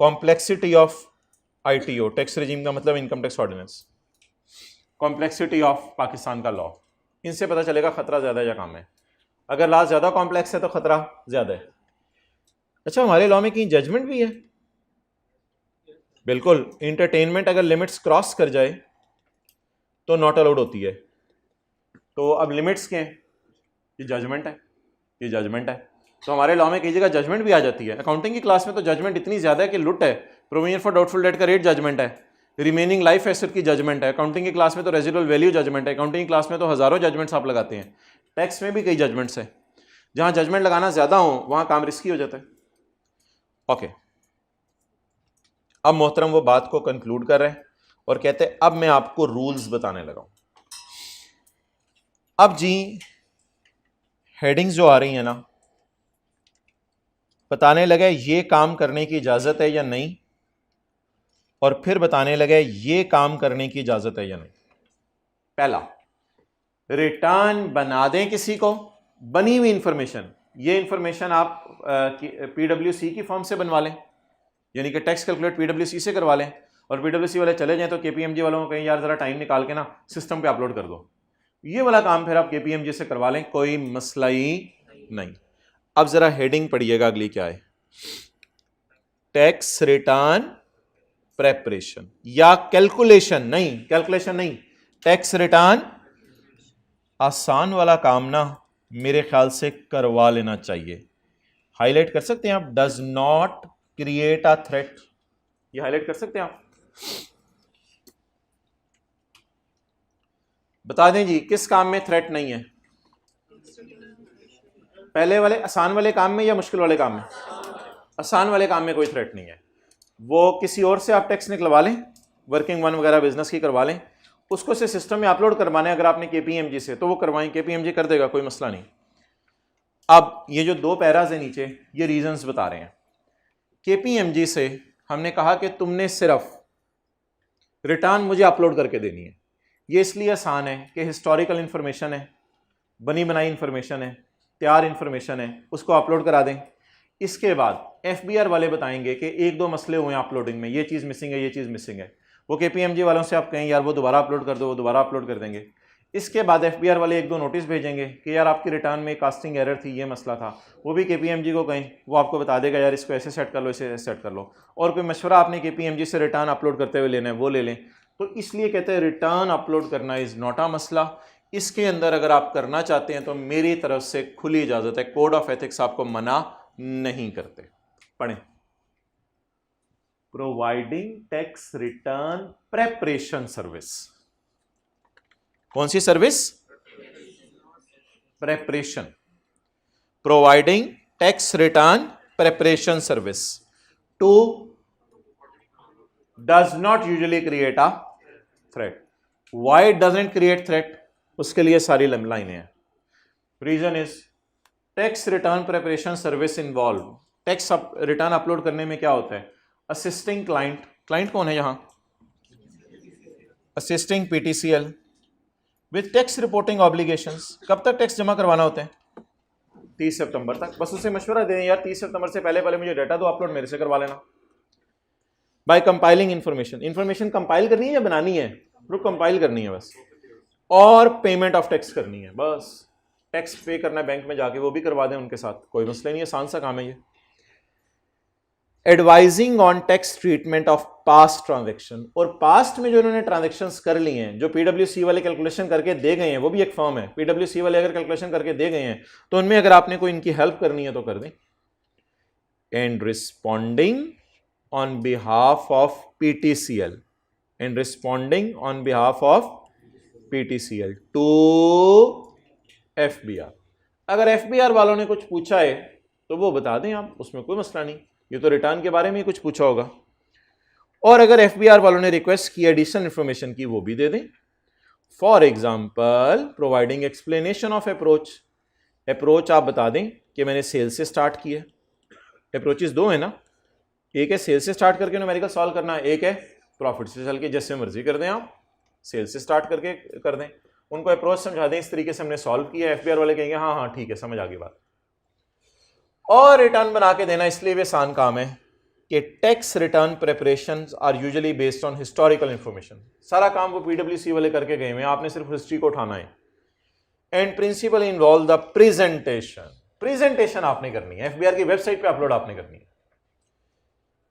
Complexity of ITO, tax regime का मतलब income tax ordinance. Complexity of Pakistan का लॉ, इनसे पता चलेगा खतरा ज्यादा या कम है। अगर लॉ ज्यादा कॉम्प्लेक्स है तो खतरा ज्यादा है। अच्छा, हमारे लॉ में कहीं जजमेंट भी है? बिल्कुल, इंटरटेनमेंट अगर लिमिट्स क्रॉस कर जाए तो नॉट अलाउड होती है। तो अब लिमिट्स क्या हैं? ये जजमेंट है, ये जजमेंट है। तो हमारे लॉ में कई जगह जजमेंट भी आ जाती है। अकाउंटिंग की क्लास में तो जजमेंट इतनी ज्यादा है कि लुट है। प्रोविजन फॉर डाउटफुल डेट का रेट जजमेंट है, रिमेनिंग लाइफ एसेट की जजमेंट है। अकाउंटिंग की क्लास में तो रेजिडुअल वैल्यू जजमेंट है। अकाउंटिंग की क्लास में तो हजारों जजमेंट्स आप लगाते हैं। टैक्स में भी कई जजमेंट्स हैं। जहां जजमेंट लगाना ज्यादा हो वहां काम रिस्की हो जाता है। ओके, अब मोहतरम वो बात को कंक्लूड कर रहे हैं और कहते हैं अब मैं आपको रूल्स बताने लगा हूं। अब जी हेडिंग्स जो आ रही है ना, बताने लगे ये काम करने की इजाजत है या नहीं, और फिर बताने लगे ये काम करने की इजाजत है या नहीं। पहला, रिटर्न बना दें किसी को, बनी हुई इंफॉर्मेशन, ये इंफॉर्मेशन आप पीडब्ल्यूसी की फॉर्म से बनवा लें, यानी कि टैक्स कैलकुलेट पीडब्ल्यूसी से करवा लें, और पीडब्ल्यूसी वाले चले जाएं तो केपीएमजी वालों को कहीं यार जरा टाइम निकाल के ना सिस्टम पे अपलोड कर दो। ये वाला काम फिर आप केपीएमजी से करवा लें, कोई मसला ही नहीं। अब जरा हेडिंग पढ़िएगा अगली क्या है। टैक्स रिटर्न प्रेपरेशन या कैलकुलेशन नहीं, कैलकुलेशन नहीं, टैक्स रिटर्न। आसान वाला काम ना मेरे ख्याल से करवा लेना चाहिए। हाईलाइट कर सकते हैं आप, does not create a threat, ये हाईलाइट कर सकते हैं आप। बता दें जी किस काम में थ्रेट नहीं है, पहले वाले आसान वाले काम में या मुश्किल वाले काम में? आसान वाले काम में कोई थ्रेट नहीं है। वो किसी और से आप टैक्स निकलवा लें, वर्किंग वन वगैरह बिजनेस की करवा लें, उसको से सिस्टम में अपलोड करवाने अगर आपने केपीएमजी से तो वो करवाएं, केपीएमजी कर देगा, कोई मसला नहीं। अब ये जो 2 पैराज है नीचे, ये रीजंस बता रहे हैं। केपीएमजी से हमने कहा कि तुमने सिर्फ रिटर्न मुझे अपलोड करके देनी है। ये इसलिए आसान है कि हिस्टोरिकल इंफॉर्मेशन है, बनी बनाई इंफॉर्मेशन है, तैयार इंफॉर्मेशन है, उसको अपलोड करा दें। इसके बाद एफबीआर वाले बताएंगे कि 1-2 मसले हुए हैं अपलोडिंग में, ये चीज़ मिसिंग है, ये चीज़ मिसिंग है। वो केपीएमजी वालों से आप कहें यार वो दोबारा अपलोड कर दो, वो दोबारा अपलोड कर देंगे। इसके बाद एफबीआर वाले 1-2 नोटिस भेजेंगे कि यार आपकी रिटर्न में कास्टिंग एरर थी, ये मसला था, वो भी केपीएमजी को कहें, वो आपको बता देगा यार इसको ऐसे सेट कर लो, इसे ऐसे सेट कर लो। और कोई मशवरा आपने केपीएमजी से रिटर्न अपलोड करते हुए लेना है वो ले लें। तो इसलिए कहते हैं रिटर्न अपलोड करना इज़ नॉट अ मसला। इसके अंदर अगर आप करना चाहते हैं तो मेरी तरफ से खुली इजाज़त है, कोड ऑफ एथिक्स आपको मना नहीं करते। पढ़ें, providing tax return preparation service. कौन सी service? Preparation, providing tax return preparation service to does not usually create a threat. Why it doesn't create threat, उसके लिए सारी लाइनें हैं। Reason is tax return preparation service involve, tax return upload करने में क्या होता है, असिस्टिंग क्लाइंट, क्लाइंट कौन है यहां, assisting PTCL with tax reporting obligations. कब तक टैक्स जमा करवाना होता है? 30 सितंबर तक। बस उसे मशवरा दें यार 30 सितंबर से पहले पहले मुझे डाटा दो, अपलोड मेरे से करवा लेना। By compiling information, information compile करनी है या बनानी है? रुक कंपाइल करनी है बस, और पेमेंट ऑफ टैक्स करनी है बस। टैक्स पे करना है बैंक में जाके, वो भी करवा दें उनके साथ, कोई मसला नहीं है, आसान सा काम है ये। Advising on tax treatment of past transaction, और पास्ट में जो इन्होंने ट्रांजैक्शंस कर ली हैं, जो पीडब्ल्यूसी वाले कैलकुलेशन करके दे गए हैं, वो भी एक फर्म है, पीडब्ल्यूसी वाले अगर कैलकुलेशन करके दे गए हैं तो उनमें अगर आपने कोई इनकी हेल्प करनी है तो कर दें। And responding on behalf of PTCL, and responding on behalf of PTCL to FBR. अगर एफबीआर वालों ने कुछ पूछा है तो वो बता दें आप, उसमें कोई मसला नहीं, ये तो रिटर्न के बारे में ही कुछ पूछा होगा। और अगर एफबीआर वालों ने रिक्वेस्ट की एडिशनल इंफॉर्मेशन की, वो भी दे दें। For example providing explanation of approach, approach आप बता दें कि मैंने सेल से स्टार्ट किया। अप्रोचेस 2 है ना, एक है सेल से स्टार्ट करके न्यूमेरिकल सॉल्व करना, एक है प्रॉफिट से चल के, जैसे मर्जी कर दें आप, सेल से स्टार्ट करके कर दें। उनको अप्रोच समझा दें, इस तरीके से हमने सॉल्व किया, एफबीआर वाले कहेंगे हाँ हाँ ठीक है समझ आ गई बात। और रिटर्न बना के देना इसलिए भी आसान काम है कि tax return preparations are usually based on historical information. सारा काम वो पीडब्ल्यूसी वाले करके गए हैं, आपने सिर्फ हिस्ट्री को उठाना है। And principal involve the presentation, presentation आपने करनी है, एफबीआर की वेबसाइट पे अपलोड आपने करनी है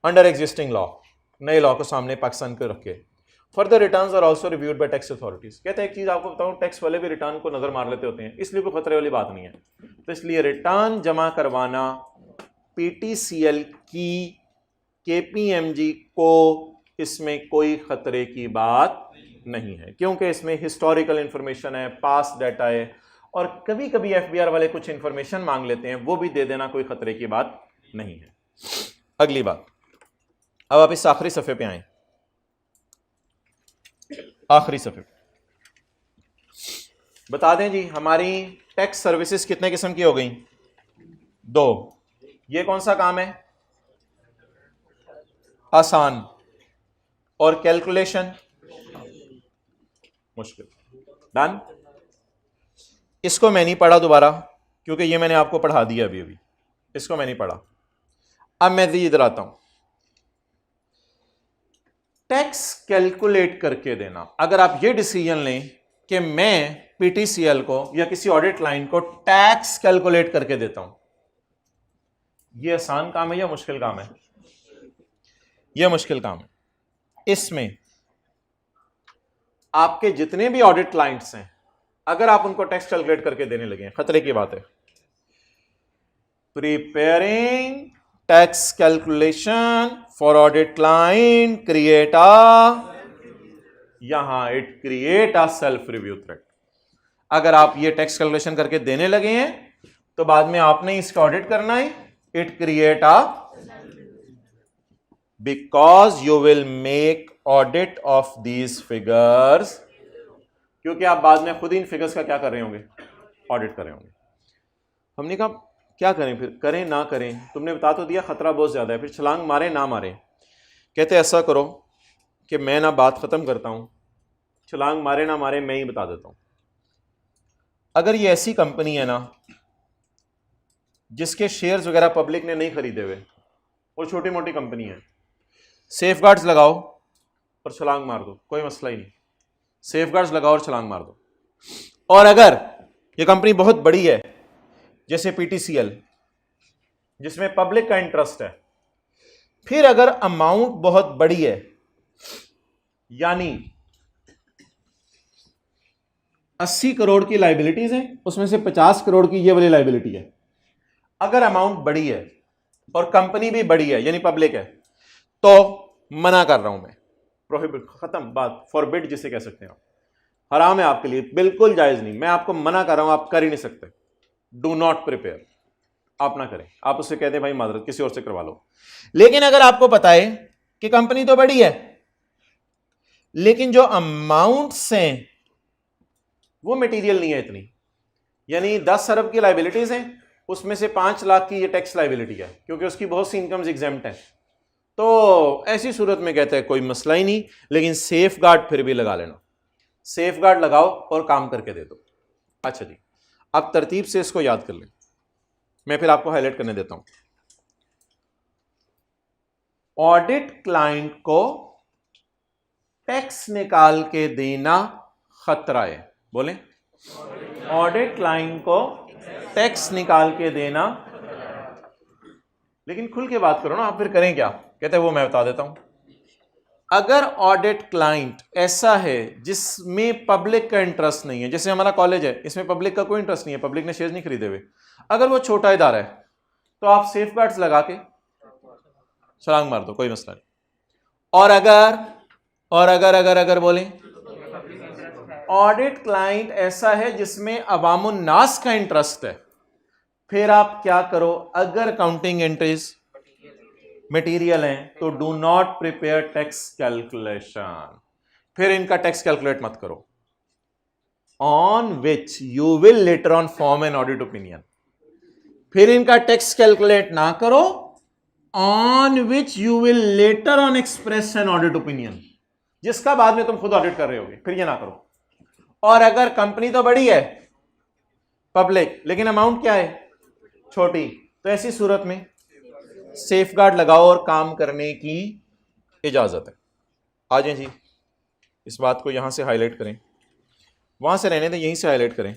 अंडर एग्जिस्टिंग लॉ, नए लॉ को सामने पाकिस्तान को रख के। Further returns are also reviewed by tax authorities. कहते हैं एक चीज आपको बताऊं, टैक्स वाले भी रिटर्न को नजर मार लेते होते हैं, इसलिए कोई खतरे वाली बात नहीं है। तो इसलिए रिटर्न जमा करवाना पीटीसीएल की, केपीएमजी को, इसमें कोई खतरे की बात नहीं है, क्योंकि इसमें हिस्टोरिकल इंफॉर्मेशन है, पास्ट डाटा है, और कभी कभी एफबीआर वाले कुछ इंफॉर्मेशन मांग लेते हैं, वो भी दे देना कोई खतरे की बात नहीं है। अगली बात, अब आप इस आखिरी सफ़े पे आए, आखिरी सफ़े बता दें जी हमारी टैक्स सर्विसेज कितने किस्म की हो गई? 2। ये कौन सा काम है? आसान, और कैलकुलेशन मुश्किल। डन। इसको मैं नहीं पढ़ा दोबारा, क्योंकि ये मैंने आपको पढ़ा दिया अभी अभी, इसको मैं नहीं पढ़ा। अब मैं इधर आता हूं, टैक्स कैलकुलेट करके देना। अगर आप ये डिसीजन लें कि मैं पीटीसीएल को या किसी ऑडिट लाइन को टैक्स कैलकुलेट करके देता हूं, ये आसान काम है या मुश्किल काम है? यह मुश्किल काम है। इसमें आपके जितने भी ऑडिट क्लाइंट्स हैं अगर आप उनको टैक्स कैलकुलेट करके देने लगे हैं, खतरे की बात है। Preparing tax calculation for audit client create यहां it create a self review threat. अगर आप ये टैक्स कैलकुलेशन करके देने लगे हैं तो बाद में आपने इसका ऑडिट करना है। It create a because you will make audit of these figures, क्योंकि आप बाद में खुद इन फिगर्स का क्या कर रहे होंगे, ऑडिट कर रहे होंगे। हमने कहा क्या करें फिर, करें ना करें, तुमने बता तो दिया खतरा बहुत ज्यादा है, फिर छलांग मारे ना मारे। कहते ऐसा करो कि मैं ना बात खत्म करता हूं, छलांग मारे ना मारे मैं ही बता देता हूं। अगर ये ऐसी कंपनी है ना जिसके शेयर्स वगैरह पब्लिक ने नहीं खरीदे हुए और छोटी मोटी कंपनी है, सेफगार्ड्स लगाओ और छलांग मार दो, कोई मसला ही नहीं। सेफगार्ड्स लगाओ और छलांग मार दो। और अगर ये कंपनी बहुत बड़ी है जैसे पीटीसीएल जिसमें पब्लिक का इंटरेस्ट है, फिर अगर अमाउंट बहुत बड़ी है, यानी 80 करोड़ की लाइबिलिटीज हैं, उसमें से 50 करोड़ की ये वाली लाइबिलिटी है, अगर अमाउंट बड़ी है और कंपनी भी बड़ी है यानी पब्लिक है, तो मना कर रहा हूं मैं, प्रोहिबिट, खत्म बात, फॉरबिड जिसे कह सकते हैं आप, हराम है आपके लिए, बिल्कुल जायज नहीं, मैं आपको मना कर रहा हूं, आप कर ही नहीं सकते। डू नॉट प्रिपेयर, आप ना करें, आप उससे कहते हैं भाई माजरत किसी और से करवा लो। लेकिन अगर आपको पता है कि कंपनी तो बड़ी है लेकिन जो अमाउंट्स हैं वो मटेरियल नहीं है इतनी, यानी 10 अरब की लाइबिलिटीज हैं, उसमें से 5 लाख की ये टैक्स लाइबिलिटी है क्योंकि उसकी बहुत सी इनकम्स एग्जेम्प्ट हैं, तो ऐसी सूरत में कहते हैं कोई मसला ही नहीं, लेकिन सेफ गार्ड फिर भी लगा लेना, सेफ गार्ड लगाओ और काम करके दे दो। अच्छा जी, अब तरतीब से इसको याद कर लें, मैं फिर आपको हाईलाइट करने देता हूं। ऑडिट क्लाइंट को टैक्स निकाल के देना खतरा है, बोलें, ऑडिट क्लाइंट को टैक्स निकाल के देना, लेकिन खुल के बात करो ना, आप फिर करें क्या, कहते हैं वो मैं बता देता हूं। अगर ऑडिट क्लाइंट ऐसा है जिसमें पब्लिक का इंटरेस्ट नहीं है, जैसे हमारा कॉलेज है, इसमें पब्लिक का कोई इंटरेस्ट नहीं है, पब्लिक ने शेयर नहीं खरीदे हुए, अगर वो छोटा इदारा है तो आप सेफ गार्ड्स लगा के छलांग मार दो, कोई मसला नहीं। और अगर बोलें ऑडिट क्लाइंट ऐसा है जिसमें अवामुन नास का इंटरेस्ट है, फिर आप क्या करो, अगर काउंटिंग एंट्रीज मटेरियल हैं तो do not prepare tax calculation, फिर इनका टैक्स कैलकुलेट मत करो, on which you will later on form an audit opinion, फिर इनका टैक्स कैलकुलेट ना करो, on which you will later on express an audit opinion, जिसका बाद में तुम खुद ऑडिट कर रहे होगे, फिर ये ना करो। और अगर कंपनी तो बड़ी है पब्लिक लेकिन अमाउंट क्या है, छोटी, तो ऐसी सूरत में सेफगार्ड लगाओ और काम करने की इजाजत है। आ जाए जी, इस बात को यहां से हाईलाइट करें, वहां से रहने दें, यहीं से हाईलाइट करें।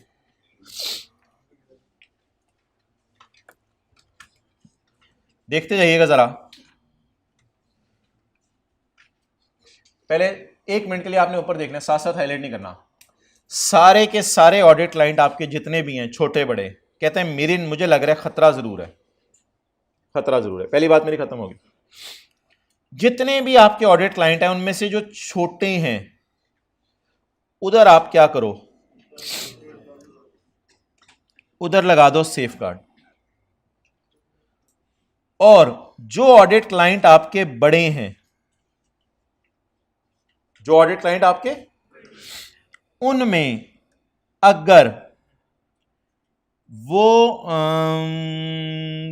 देखते जाइएगा जरा, पहले 1 मिनट के लिए आपने ऊपर देखना है, साथ साथ हाईलाइट नहीं करना। सारे के सारे ऑडिट क्लाइंट आपके जितने भी हैं छोटे बड़े कहते हैं मेरी, मुझे लग रहा है खतरा जरूर है, खतरा जरूर है, पहली बात मेरी खत्म होगी। जितने भी आपके ऑडिट क्लाइंट हैं उनमें से जो छोटे हैं उधर आप क्या करो, उधर लगा दो सेफ गार्ड, और जो ऑडिट क्लाइंट आपके बड़े हैं, जो ऑडिट क्लाइंट आपके, उनमें अगर वो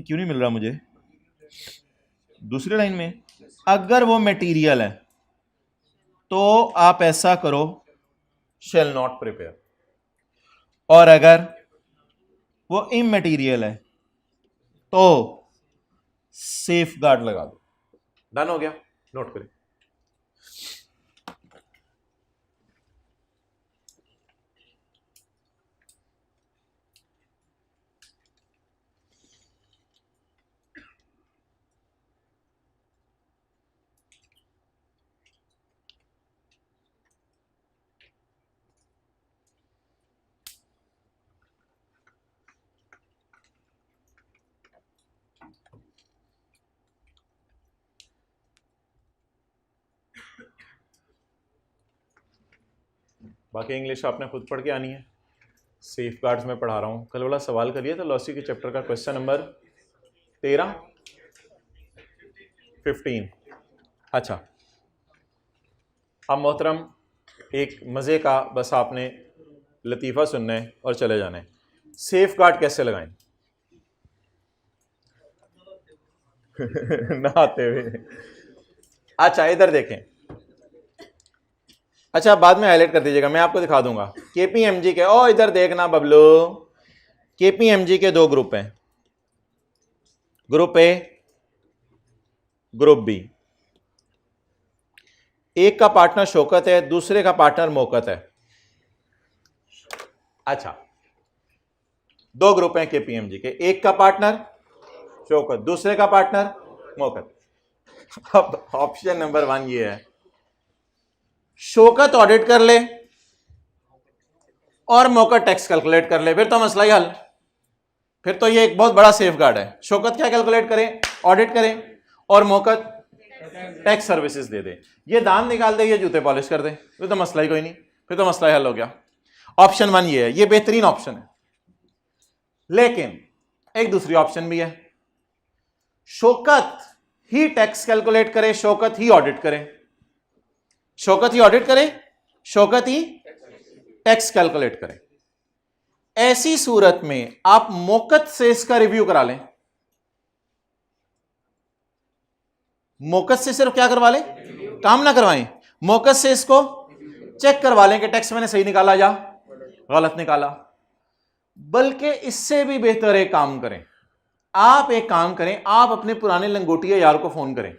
क्यों नहीं मिल रहा मुझे दूसरी लाइन में, अगर वो मटेरियल है तो आप ऐसा करो शेल नॉट प्रिपेयर, और अगर वो इमटेरियल है तो सेफ गार्ड लगा दो। डन हो गया, नोट करें। बाकी इंग्लिश आपने खुद पढ़ के आनी है। सेफ गार्ड्स में पढ़ा रहा हूँ, कल वाला सवाल करिए तो लॉसी के चैप्टर का क्वेश्चन नंबर 13 15। अच्छा, अब मोहतरम एक मज़े का बस आपने लतीफ़ा सुनना है और चले जाना है। सेफ गार्ड कैसे लगाएं? नहाते हुए। अच्छा इधर देखें, अच्छा बाद में हाईलाइट कर दीजिएगा, मैं आपको दिखा दूंगा। केपीएमजी के, ओ इधर देखना बबलू, केपीएमजी के दो ग्रुप हैं, ग्रुप ए, ग्रुप बी। एक का पार्टनर शौकत है, दूसरे का पार्टनर मौकत है। अच्छा, दो ग्रुप हैं केपीएमजी के, एक का पार्टनर शौकत, दूसरे का पार्टनर मौकत। अब ऑप्शन नंबर 1 ये है, शौकत ऑडिट कर ले और मौकत टैक्स कैलकुलेट कर ले, फिर तो मसला ही हल। फिर तो ये एक बहुत बड़ा सेफ गार्ड है। शौकत क्या कैलकुलेट करें, ऑडिट करें, और मौकत टैक्स सर्विसेज दे दे। ये दांत निकाल दे, ये जूते पॉलिश कर दे, फिर तो मसला ही कोई नहीं, फिर तो मसला ही हल हो गया। ऑप्शन 1 ये है, ये बेहतरीन ऑप्शन है। लेकिन एक दूसरी ऑप्शन भी है, शौकत ही टैक्स कैलकुलेट करे, शौकत ही ऑडिट करे। शौकत ही ऑडिट करे, शौकत ही टैक्स कैलकुलेट करे। ऐसी सूरत में आप मौकत से इसका रिव्यू करा लें। मौकत से सिर्फ क्या करवा लें, काम ना करवाएं, मौकत से इसको चेक करवा लें कि टैक्स मैंने सही निकाला या गलत निकाला। बल्कि इससे भी बेहतर एक काम करें, आप एक काम करें, आप अपने पुराने लंगोटिया यार को फोन करें,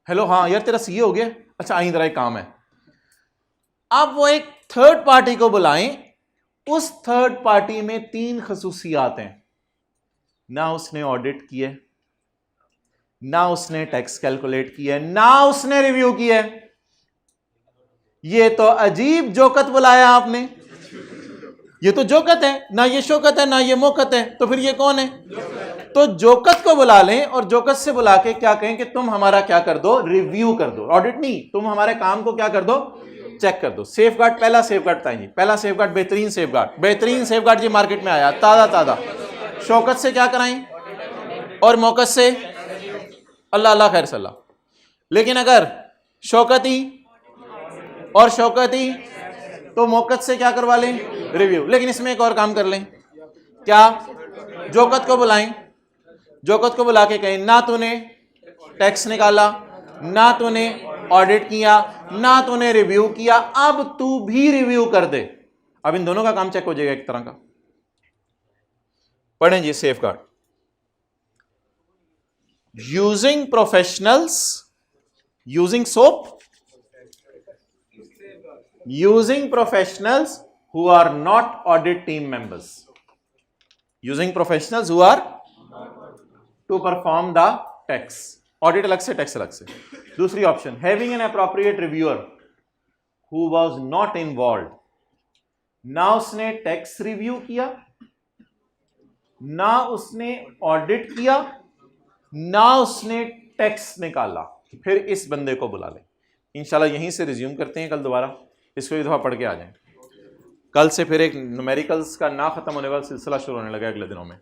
हेलो हाँ यार तेरा सीए हो गया, अच्छा आई जरा एक काम है। आप वो एक थर्ड पार्टी को बुलाएं, उस थर्ड पार्टी में 3 खसूसियात हैं, ना उसने ऑडिट किए, ना उसने टैक्स कैलकुलेट किया, ना उसने रिव्यू किया। ये तो अजीब जोकत बुलाया आपने, ये तो जोकत है ना, ये शौकत है ना ये मौकत है, तो फिर ये कौन है? तो जोकत को बुला लें और जोकत से बुला के क्या कहें कि तुम हमारा क्या कर दो, रिव्यू कर दो, ऑडिट नहीं, तुम हमारे काम को क्या कर दो, चेक कर दो। सेफ गार्ड, पहला सेफ गार्ड बताइए, पहला सेफ गार्ड बेहतरीन सेफ गार्ड, बेहतरीन सेफ गार्ड जी मार्केट में आया ताजा ताजा। शौकत से क्या कराएं और मौकत से अल्लाह अल्लाह खैर सल्ला। लेकिन अगर शौकती और शौकती तो मौकत से क्या करवा लें, रिव्यू। लेकिन इसमें एक और काम कर लें, क्या, जोकत को बुलाएं, जोकत को बुला के कहें ना तूने टैक्स निकाला, ना तूने ऑडिट किया, ना तूने रिव्यू किया, अब तू भी रिव्यू कर दे। अब इन दोनों का काम चेक हो जाएगा एक तरह का। पढ़ें जी safeguard. Using professionals, using soap, using professionals who are not audit team members, using professionals who are to perform the tax, audit अलग से टैक्स अलग से। दूसरी option, having an appropriate reviewer who was not involved, ना उसने टैक्स रिव्यू किया, ना उसने ऑडिट किया, ना उसने टैक्स निकाला, फिर इस बंदे को बुला लें। इंशाल्लाह यहीं से रिज्यूम करते हैं, कल दोबारा इसको एक दफ़ा पढ़ के आ जाएं। कल से फिर एक न्यूमेरिकल्स का ना ख़त्म होने वाला सिलसिला शुरू होने लगा अगले दिनों में।